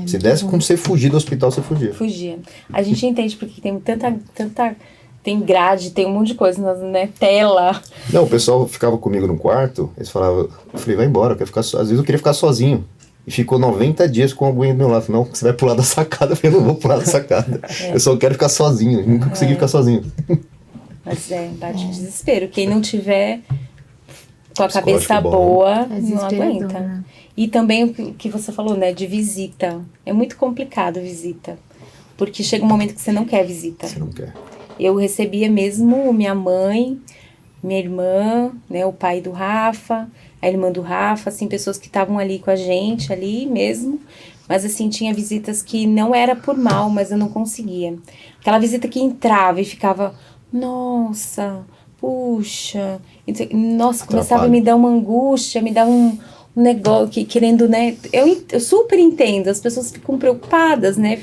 Se desse como você fugir do hospital, você fugia. Fugia. A gente entende porque tem tanta tem grade, tem um monte de coisa, né? Tela. Não, o pessoal ficava comigo no quarto, eles falavam, eu falei, vai embora, eu quero ficar às vezes eu queria ficar sozinho. E ficou 90 dias com alguém do meu lado. Não, você vai pular da sacada, eu falei, eu não vou pular da sacada. Eu só quero ficar sozinho, eu nunca consegui ficar sozinho. Mas bate o desespero. Quem não tiver com a Psicológico cabeça bom. boa, É não desesperador, aguenta. né? E também o que você falou, né, de visita. É muito complicado visita. Porque chega um momento que você não quer visita. Você não quer. Eu recebia mesmo minha mãe, minha irmã, né, o pai do Rafa, a irmã do Rafa, assim, pessoas que estavam ali com a gente, ali mesmo, Mas assim, tinha visitas que não era por mal, mas eu não conseguia. Aquela visita que entrava e ficava, nossa, puxa, nossa, começava a me dar uma angústia, me dar um negócio que querendo, né, eu super entendo, as pessoas ficam preocupadas, né,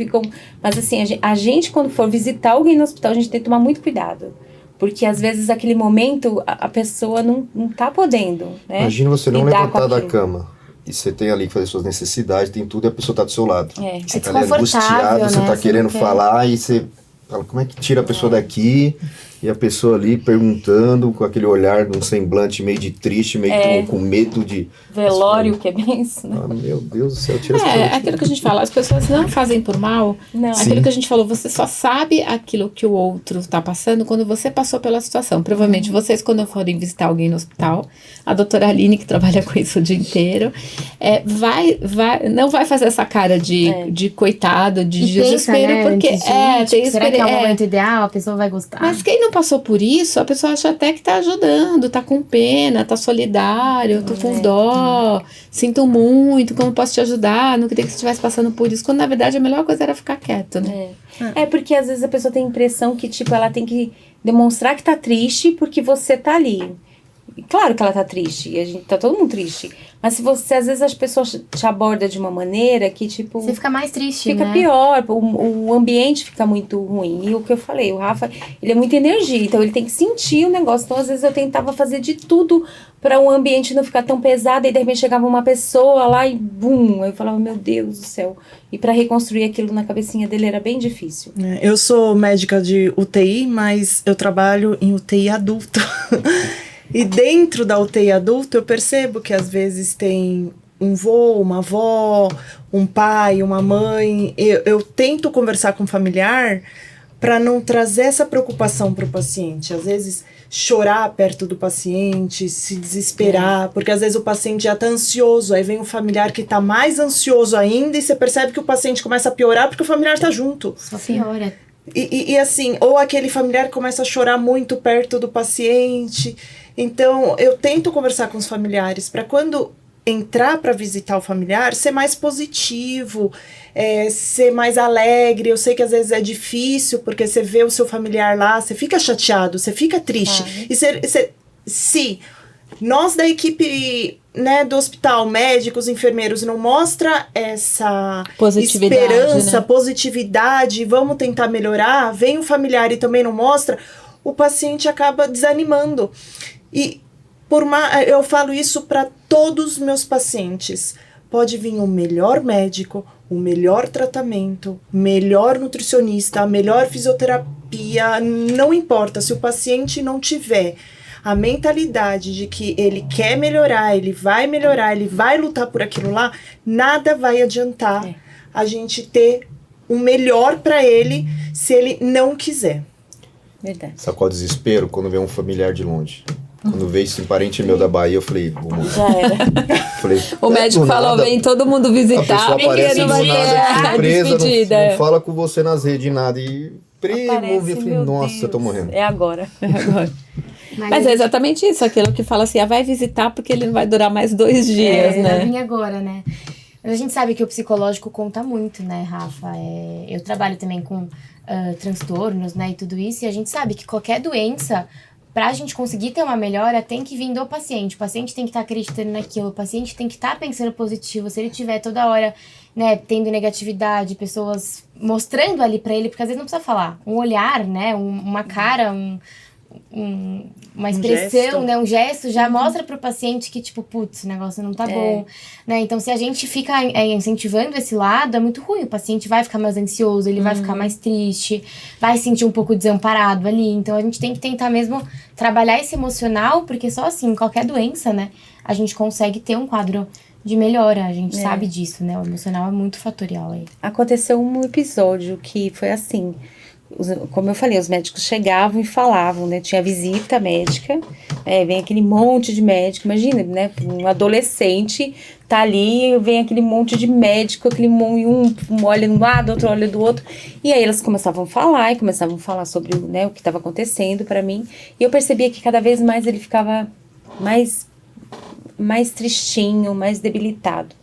mas assim, a gente quando for visitar alguém no hospital, a gente tem que tomar muito cuidado, porque às vezes aquele momento a pessoa não tá podendo, né. Imagina você não lidar levantar com da aquilo. cama e você tem ali que fazer suas necessidades, tem tudo e a pessoa tá do seu lado. Você tá ali desconfortável, angustiado, você né? tá Você querendo não quer. falar e você fala, como é que tira a pessoa daqui? E a pessoa ali perguntando com aquele olhar, um semblante meio de triste, meio com medo de... Velório, que é bem isso, né? Ah, meu Deus do céu, tira essa pessoa É, daqui. aquilo que a gente fala, as pessoas não fazem por mal. Não. Aquilo Sim. que a gente falou, você só sabe aquilo que o outro tá passando quando você passou pela situação. Provavelmente vocês, quando forem visitar alguém no hospital, a doutora Aline, que trabalha com isso o dia inteiro, não vai fazer essa cara de coitado, de E pensa, desespero, né, porque antes de, tem será que é o experiência. momento ideal? A pessoa vai gostar? Mas quem não passou por isso, a pessoa acha até que tá ajudando, tá com pena, tá solidário, tô com dó, sinto muito, como posso te ajudar? Não queria que você estivesse passando por isso, quando na verdade a melhor coisa era ficar quieto, né? É porque às vezes a pessoa tem a impressão que, tipo, ela tem que demonstrar que tá triste porque você tá ali. E claro que ela tá triste, e a gente tá todo mundo triste. Mas se você, às vezes as pessoas te abordam de uma maneira que, tipo, Você fica mais triste, fica né? pior, o ambiente fica muito ruim. E o que eu falei, o Rafa, ele é muita energia, então ele tem que sentir o negócio. Então, às vezes, eu tentava fazer de tudo para o ambiente não ficar tão pesado, e de repente chegava uma pessoa lá e bum! Eu falava, meu Deus do céu. E para reconstruir aquilo na cabecinha dele era bem difícil. Eu sou médica de UTI, mas eu trabalho em UTI adulto. E dentro da UTI adulto, eu percebo que às vezes tem um vô, uma avó, um pai, uma mãe. Eu tento conversar com o familiar para não trazer essa preocupação para o paciente. Às vezes, chorar perto do paciente, se desesperar, porque às vezes o paciente já está ansioso, aí vem o familiar que está mais ansioso ainda e você percebe que o paciente começa a piorar porque o familiar está junto. Só piora. E assim, ou aquele familiar começa a chorar muito perto do paciente. Então, eu tento conversar com os familiares para quando entrar para visitar o familiar, ser mais positivo, ser mais alegre. Eu sei que às vezes é difícil, porque você vê o seu familiar lá, você fica chateado, você fica triste. E se nós da equipe, né, do hospital, médicos, enfermeiros, não mostra essa Positividade, esperança, né? positividade, vamos tentar melhorar, vem o familiar e também não mostra, o paciente acaba desanimando. E eu falo isso para todos os meus pacientes. Pode vir o melhor médico, o melhor tratamento, melhor nutricionista, a melhor fisioterapia, não importa, se o paciente não tiver a mentalidade de que ele quer melhorar, ele vai lutar por aquilo lá, nada vai adiantar a gente ter o melhor para ele se ele não quiser. Verdade. Sabe qual é o desespero quando vê um familiar de longe? Quando veio esse parente meu da Bahia, eu falei, vamos. Já era. Falei, O médico do falou, nada, vem todo mundo a visitar, pessoa aparece do não vai nada, ter de surpresa, despedida. não fala com você nas redes, nada. E primo, eu falei, meu nossa, Deus, eu tô morrendo. É agora. Mas é exatamente isso, aquilo que fala assim, vai visitar porque ele não vai durar mais 2 dias, Vai né? vir agora, né? Mas a gente sabe que o psicológico conta muito, né, Rafa? Eu trabalho também com transtornos, né, e tudo isso, e a gente sabe que qualquer doença, pra gente conseguir ter uma melhora, tem que vir do paciente. O paciente tem que estar acreditando naquilo, o paciente tem que estar pensando positivo. Se ele tiver toda hora, né, tendo negatividade, pessoas mostrando ali pra ele, porque às vezes não precisa falar. Um olhar, né, uma cara, uma expressão, gesto. né, um gesto já mostra pro paciente que, tipo, putz, o negócio não tá bom, né, então se a gente fica incentivando esse lado, é muito ruim, o paciente vai ficar mais ansioso, ele vai ficar mais triste, vai se sentir um pouco desamparado ali, então a gente tem que tentar mesmo trabalhar esse emocional, porque só assim, qualquer doença, né, a gente consegue ter um quadro de melhora, a gente sabe disso, né, o emocional é muito fatorial aí. Aconteceu um episódio que foi assim, como eu falei, os médicos chegavam e falavam, né, tinha visita médica, vem aquele monte de médico, imagina, né, um adolescente tá ali, vem aquele monte de médico, um olha de um lado, outro olha do outro, e aí elas começavam a falar sobre, né, o que estava acontecendo para mim, e eu percebia que cada vez mais ele ficava mais tristinho, mais debilitado.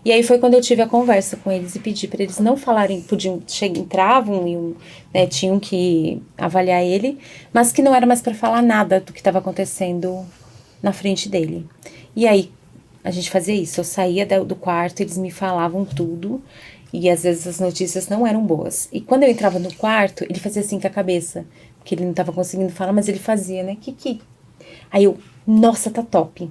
E aí foi quando eu tive a conversa com eles e pedi para eles não falarem, entravam e né, tinham que avaliar ele, mas que não era mais para falar nada do que estava acontecendo na frente dele. E aí a gente fazia isso, eu saía do quarto, eles me falavam tudo, e às vezes as notícias não eram boas. E quando eu entrava no quarto, ele fazia assim com a cabeça, porque ele não estava conseguindo falar, mas ele fazia, né? Aí eu, nossa, tá top.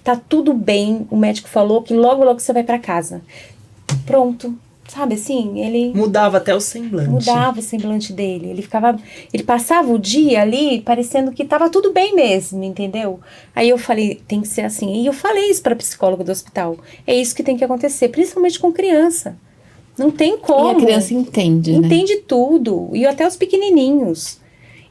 Tá tudo bem, o médico falou que logo você vai pra casa. Pronto, sabe assim, ele... Mudava até o semblante. Mudava o semblante dele, ele passava o dia ali parecendo que tava tudo bem mesmo, entendeu? Aí eu falei, tem que ser assim. E eu falei isso pra psicóloga do hospital. É isso que tem que acontecer, principalmente com criança. Não tem como. E a criança entende, né? Entende tudo, e até os pequenininhos.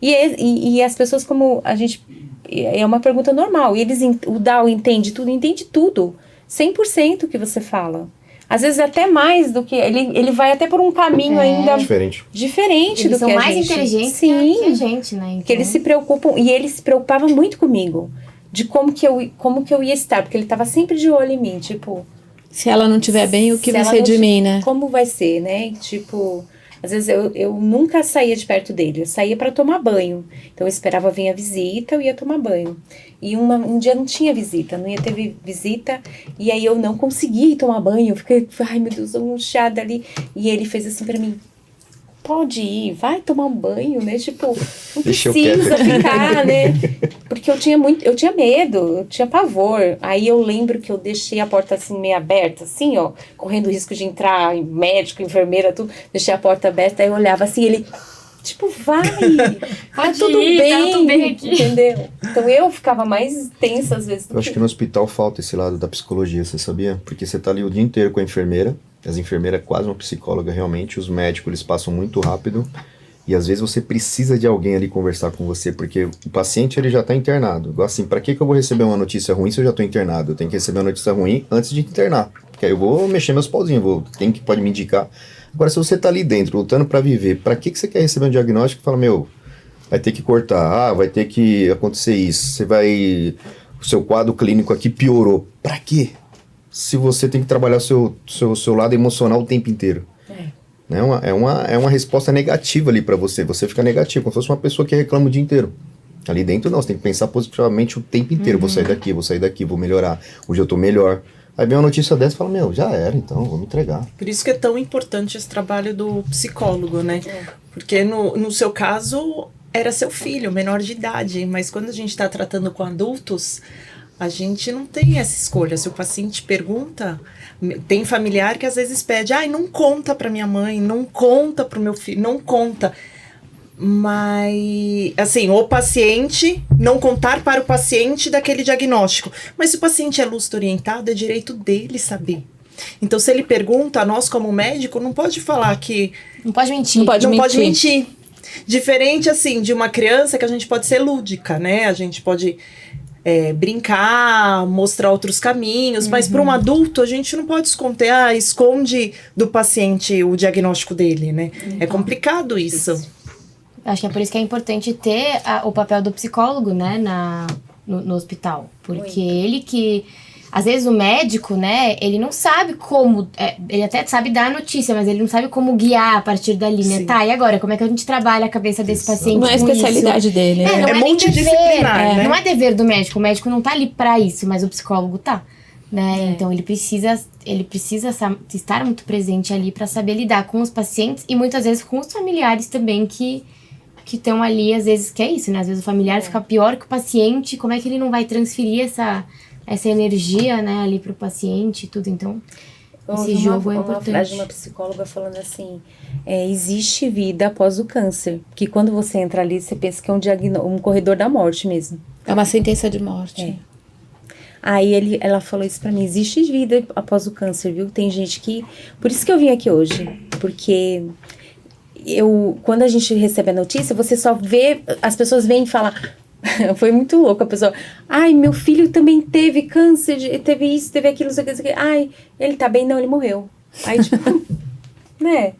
E as pessoas, como a gente... É uma pergunta normal. E o Down entende tudo. 100% que você fala. Às vezes até mais do que... Ele vai até por um caminho ainda... Diferente do que a gente. Eles são mais inteligentes que a gente, né? Então... Que eles se preocupam... E ele se preocupava muito comigo. De como que eu ia estar. Porque ele estava sempre de olho em mim. Tipo... Se ela não estiver bem, o que vai ser de mim, né? Como vai ser, né? Tipo... Às vezes eu nunca saía de perto dele, eu saía para tomar banho. Então eu esperava vir a visita, eu ia tomar banho. E um dia não tinha visita, não ia ter visita, e aí eu não conseguia ir tomar banho. Eu fiquei, ai meu Deus, angustiada ali. E ele fez assim para mim, pode ir, vai tomar um banho, né? Tipo, não precisa ficar, né? Porque eu tinha medo, eu tinha pavor. Aí eu lembro que eu deixei a porta assim meio aberta, assim, ó, correndo o risco de entrar médico, enfermeira, tudo. Deixei a porta aberta, aí eu olhava assim, ele, tipo, vai, tá tudo bem aqui. Entendeu? Então eu ficava mais tensa às vezes. Eu acho que no hospital falta esse lado da psicologia, você sabia? Porque você tá ali o dia inteiro com a enfermeira, as enfermeiras é quase uma psicóloga realmente, os médicos eles passam muito rápido e às vezes você precisa de alguém ali conversar com você, porque o paciente ele já está internado. Igual assim, para que eu vou receber uma notícia ruim se eu já estou internado? Eu tenho que receber uma notícia ruim antes de internar, porque aí eu vou mexer meus pauzinhos, quem que pode me indicar? Agora, se você tá ali dentro, lutando para viver, para que você quer receber um diagnóstico e fala, meu, vai ter que cortar, vai ter que acontecer isso, o seu quadro clínico aqui piorou. Para quê? Se você tem que trabalhar o seu lado emocional o tempo inteiro. Né? É uma resposta negativa ali para você. Você fica negativo, como se fosse uma pessoa que reclama o dia inteiro. Ali dentro não, você tem que pensar positivamente o tempo inteiro. Vou sair daqui, vou melhorar. Hoje eu tô melhor. Aí vem uma notícia dessa e fala, meu, já era, então, vou me entregar. Por isso que é tão importante esse trabalho do psicólogo, né? Porque no seu caso, era seu filho, menor de idade. Mas quando a gente está tratando com adultos... A gente não tem essa escolha. Se o paciente pergunta, tem familiar que às vezes pede, não conta para minha mãe, não conta para o meu filho, não conta. Mas, assim, o paciente, não contar para o paciente daquele diagnóstico. Mas se o paciente é lúcido orientado, é direito dele saber. Então, se ele pergunta, nós como médico, não pode falar que... Não pode mentir. Não pode mentir. Diferente, assim, de uma criança que a gente pode ser lúdica, né? A gente pode... brincar, mostrar outros caminhos, mas para um adulto a gente não pode esconder, esconde do paciente o diagnóstico dele, né? É complicado isso. Acho que é por isso que é importante ter o papel do psicólogo, né, no hospital, porque ele que... Às vezes o médico, né, ele não sabe como, ele até sabe dar a notícia, mas ele não sabe como guiar a partir dali, né? Tá, e agora, como é que a gente trabalha a cabeça desse paciente? Não é a especialidade dele, né? Não é multidisciplinar, né? Não é dever do médico, o médico não tá ali pra isso, mas o psicólogo tá, né? Então ele precisa estar muito presente ali pra saber lidar com os pacientes e muitas vezes com os familiares também que estão ali, às vezes, que é isso, né? Às vezes o familiar fica pior que o paciente, como é que ele não vai transferir essa energia, né, ali pro paciente e tudo, então esse jogo é importante. Uma frase de uma psicóloga falando assim, existe vida após o câncer, que quando você entra ali, você pensa que é um corredor da morte mesmo. É uma sentença de morte. Aí ela falou isso pra mim, existe vida após o câncer, viu? Tem gente que... Por isso que eu vim aqui hoje, porque... Quando a gente recebe a notícia, você só vê... As pessoas vêm e falam... Foi muito louco a pessoa. Ai, meu filho também teve câncer, teve isso, teve aquilo, não sei o que. Ai, ele tá bem? Não, ele morreu. Aí, tipo, né?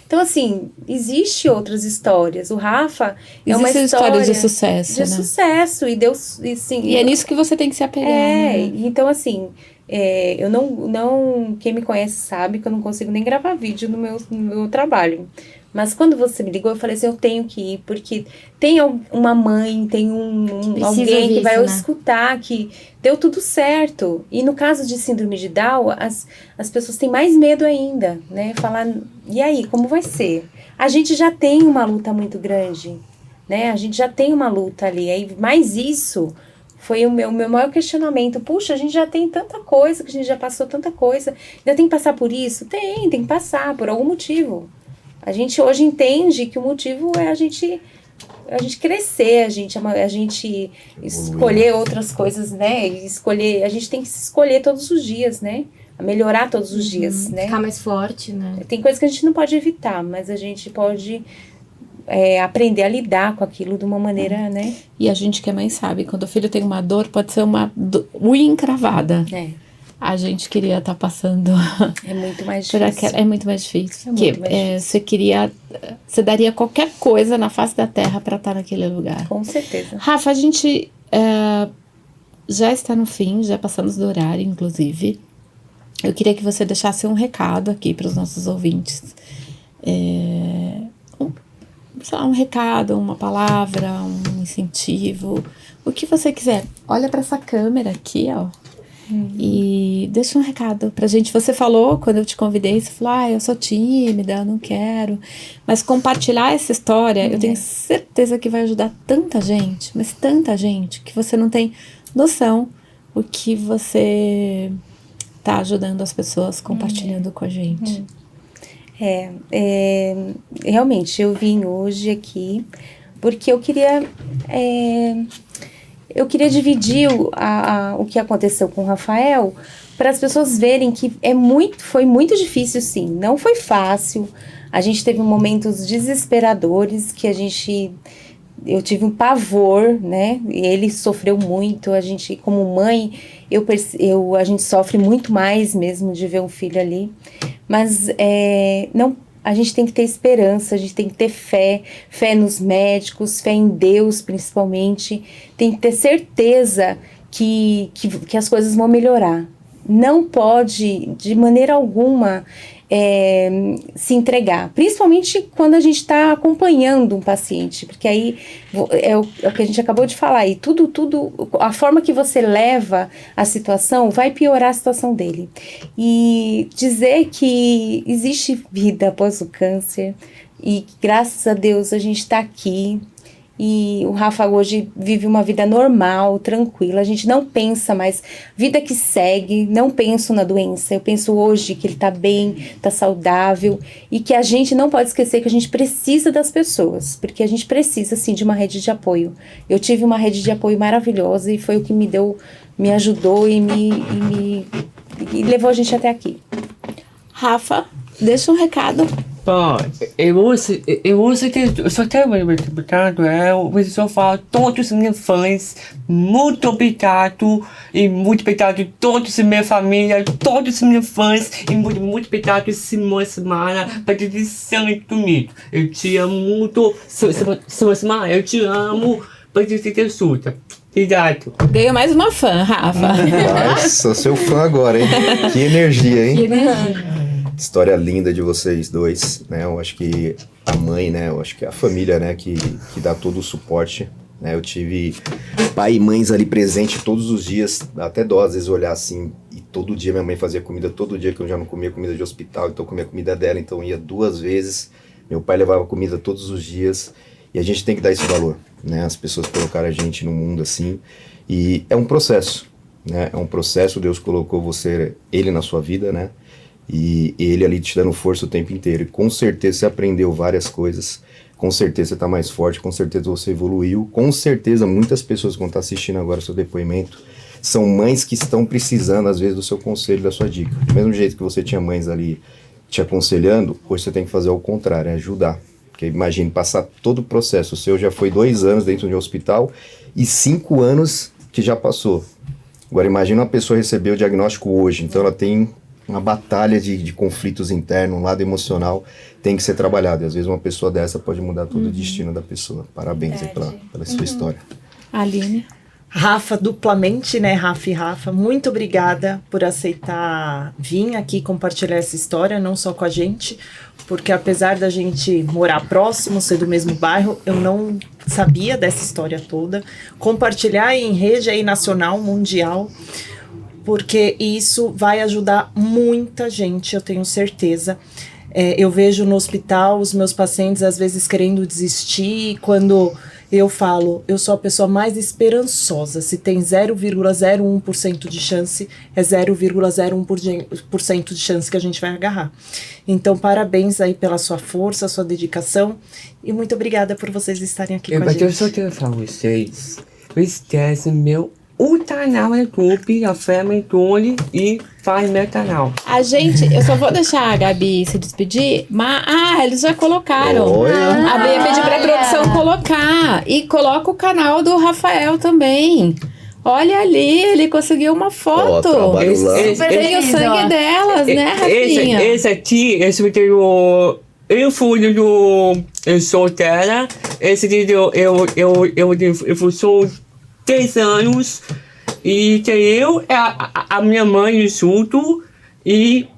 Então, assim, existe outras histórias. O Rafa é uma história de sucesso, de né? sucesso. E Deus, e, assim, e é nisso que você tem que se apegar, né? Então, assim, eu não, quem me conhece sabe que eu não consigo nem gravar vídeo no meu trabalho. Mas quando você me ligou, eu falei assim, eu tenho que ir, porque tem uma mãe, tem alguém que vai escutar que deu tudo certo. E no caso de síndrome de Down, as pessoas têm mais medo ainda, né? Falar, e aí, como vai ser? A gente já tem uma luta muito grande, né? A gente já tem uma luta ali. Aí, mais isso foi o meu maior questionamento. Puxa, a gente já tem tanta coisa, que a gente já passou tanta coisa. Ainda tem que passar por isso? Tem que passar, por algum motivo. A gente hoje entende que o motivo é a gente crescer, a gente escolher outras coisas, né? A gente tem que se escolher todos os dias, né? A melhorar todos os dias, né? Ficar mais forte, né? Tem coisas que a gente não pode evitar, mas a gente pode aprender a lidar com aquilo de uma maneira, né? E a gente que é mãe sabe, quando o filho tem uma dor, pode ser uma unha encravada. A gente queria estar passando. É muito mais difícil. É muito mais difícil. Você daria qualquer coisa na face da terra para estar naquele lugar. Com certeza. Rafa, a gente já está no fim, já passamos do horário, inclusive. Eu queria que você deixasse um recado aqui para os nossos ouvintes. Um recado, uma palavra, um incentivo, o que você quiser. Olha para essa câmera aqui, ó. E deixa um recado pra gente. Você falou, quando eu te convidei, você falou, eu sou tímida, eu não quero. Mas compartilhar essa história, eu tenho certeza que vai ajudar tanta gente, mas tanta gente, que você não tem noção o que você tá ajudando as pessoas compartilhando com a gente. Realmente, eu vim hoje aqui porque eu queria dividir o que aconteceu com o Rafael para as pessoas verem que foi muito difícil, sim. Não foi fácil. A gente teve momentos desesperadores que eu tive um pavor, né? E ele sofreu muito. A gente, como mãe, a gente sofre muito mais mesmo de ver um filho ali. Mas a gente tem que ter esperança, a gente tem que ter fé nos médicos, fé em Deus principalmente. Tem que ter certeza que as coisas vão melhorar. Não pode, de maneira alguma, se entregar. Principalmente quando a gente está acompanhando um paciente, porque aí é o que a gente acabou de falar. E tudo, a forma que você leva a situação vai piorar a situação dele. E dizer que existe vida após o câncer e graças a Deus a gente está aqui. E o Rafa hoje vive uma vida normal, tranquila. A gente não pensa mais, vida que segue, não penso na doença. Eu penso hoje que ele tá bem, tá saudável. E que a gente não pode esquecer que a gente precisa das pessoas. Porque a gente precisa, sim, de uma rede de apoio. Eu tive uma rede de apoio maravilhosa e foi o que me ajudou e levou a gente até aqui. Rafa, deixa um recado. Bom, eu só tenho um recado, eu só falo todos os meus fãs, muito obrigado, e muito obrigado a todos a minha família, todos os meus fãs, e muito obrigado semana para dizer muito bonito. Eu te amo muito, semana, eu te amo, para dizer que escuta. Obrigado. Ganhou mais uma fã, Rafa. Nossa, seu fã agora, hein? Que energia, hein? História linda de vocês dois, né? Eu acho que a mãe, né? Eu acho que a família, né? Que dá todo o suporte, né? Eu tive pai e mães ali presentes todos os dias, dá até dó às vezes olhar assim, e todo dia minha mãe fazia comida, todo dia que eu já não comia comida de hospital, então eu comia comida dela, então ia 2 vezes, meu pai levava comida todos os dias, e a gente tem que dar esse valor, né? As pessoas colocaram a gente no mundo assim, e é um processo, né? É um processo, Deus colocou ele na sua vida, né? E ele ali te dando força o tempo inteiro. E com certeza você aprendeu várias coisas. Com certeza você está mais forte. Com certeza você evoluiu. Com certeza muitas pessoas que vão estar assistindo agora o seu depoimento são mães que estão precisando, às vezes, do seu conselho, da sua dica. Do mesmo jeito que você tinha mães ali te aconselhando, hoje você tem que fazer o contrário, é ajudar. Porque imagine, passar todo o processo. O seu já foi 2 anos dentro de um hospital e 5 anos que já passou. Agora imagine uma pessoa receber o diagnóstico hoje. Então ela tem uma batalha de conflitos internos, um lado emocional tem que ser trabalhado. E às vezes uma pessoa dessa pode mudar todo o destino da pessoa. Parabéns aí pela sua história. Aline. Rafa, duplamente, né, Rafa e Rafa, muito obrigada por aceitar vir aqui compartilhar essa história, não só com a gente, porque apesar da gente morar próximo, ser do mesmo bairro, eu não sabia dessa história toda. Compartilhar em rede aí nacional, mundial, porque isso vai ajudar muita gente, eu tenho certeza. Eu vejo no hospital os meus pacientes às vezes querendo desistir, quando eu falo, eu sou a pessoa mais esperançosa. Se tem 0,01% de chance, é 0,01% de chance que a gente vai agarrar. Então, parabéns aí pela sua força, sua dedicação. E muito obrigada por vocês estarem aqui com a Mas eu gente. só quero falar pra vocês. Não esquece meu o canal no YouTube, a Fé Mentore, e faz meu canal. A gente, eu só vou deixar a Gabi se despedir, mas... eles já colocaram. Olha. A Bia pediu pra produção colocar. E coloca o canal do Rafael também. Olha ali, ele conseguiu uma foto. trabalho lá. Tem o sangue delas, né, Rafinha? Esse aqui, esse tem o... Eu fui do... Eu sou dela. Esse aqui eu sou 3 anos. E tem eu, a minha mãe junto. E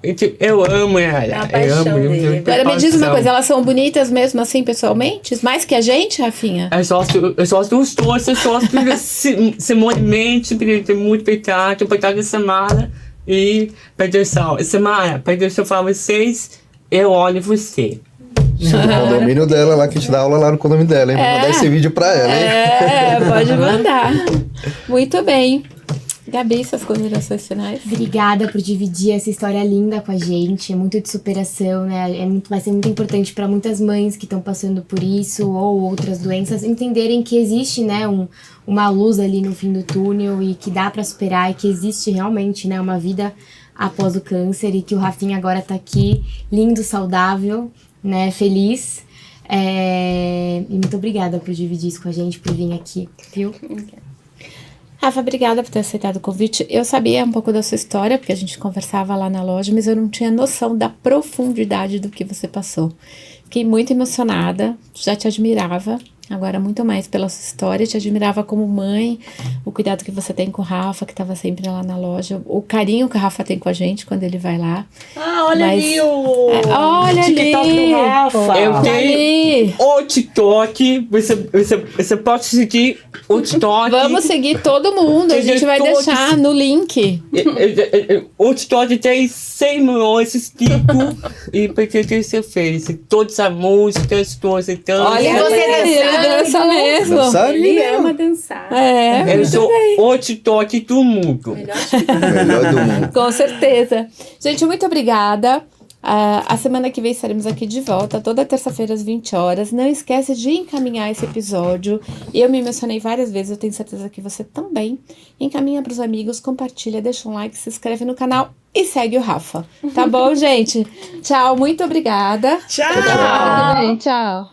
eu amo ela. A paixão dele. Agora me diz uma coisa, elas são bonitas mesmo assim, pessoalmente? Mais que a gente, Rafinha? Eu só dos dois, eu só semanalmente, tem muito pecado de semana. E, pessoal, semana, deixa eu falar vocês, eu olho você. O condomínio dela lá, que a gente dá aula lá no condomínio dela, hein? Vou mandar esse vídeo pra ela, hein? Pode mandar. Muito bem. Gabi, suas considerações finais? Obrigada por dividir essa história linda com a gente. É muito de superação, né? Vai ser muito importante para muitas mães que estão passando por isso ou outras doenças entenderem que existe, né, uma luz ali no fim do túnel e que dá para superar e que existe realmente, né, uma vida após o câncer e que o Rafinha agora tá aqui, lindo, saudável, né, feliz. E muito obrigada por dividir isso com a gente, por vir aqui, viu? Rafa, obrigada por ter aceitado o convite. Eu sabia um pouco da sua história, porque a gente conversava lá na loja, mas eu não tinha noção da profundidade do que você passou. Fiquei muito emocionada, já te admirava, agora muito mais pela sua história, te admirava como mãe, o cuidado que você tem com o Rafa, que estava sempre lá na loja, o carinho que o Rafa tem com a gente quando ele vai lá. Olha Mas- ali o olha TikTok ali. do Rafa. Eu tenho Ali. o TikTok, você pode seguir o TikTok. Vamos seguir todo mundo, a gente vai deixar no link. O TikTok tem 100 milhões de inscritos e porque que você fez? Todas as músicas, todas as Olha, E você ele dança mesmo. Dançarina. Ele ama dançar. Eu sou o TikTok do mundo. Melhor do mundo. Com certeza. Gente, muito obrigada. A semana que vem estaremos aqui de volta, toda terça-feira às 20 horas. Não esquece de encaminhar esse episódio. Eu me emocionei várias vezes, eu tenho certeza que você também. Encaminha para os amigos, compartilha, deixa um like, se inscreve no canal e segue o Rafa. Tá bom, gente? Tchau, muito obrigada. Tchau. Tchau.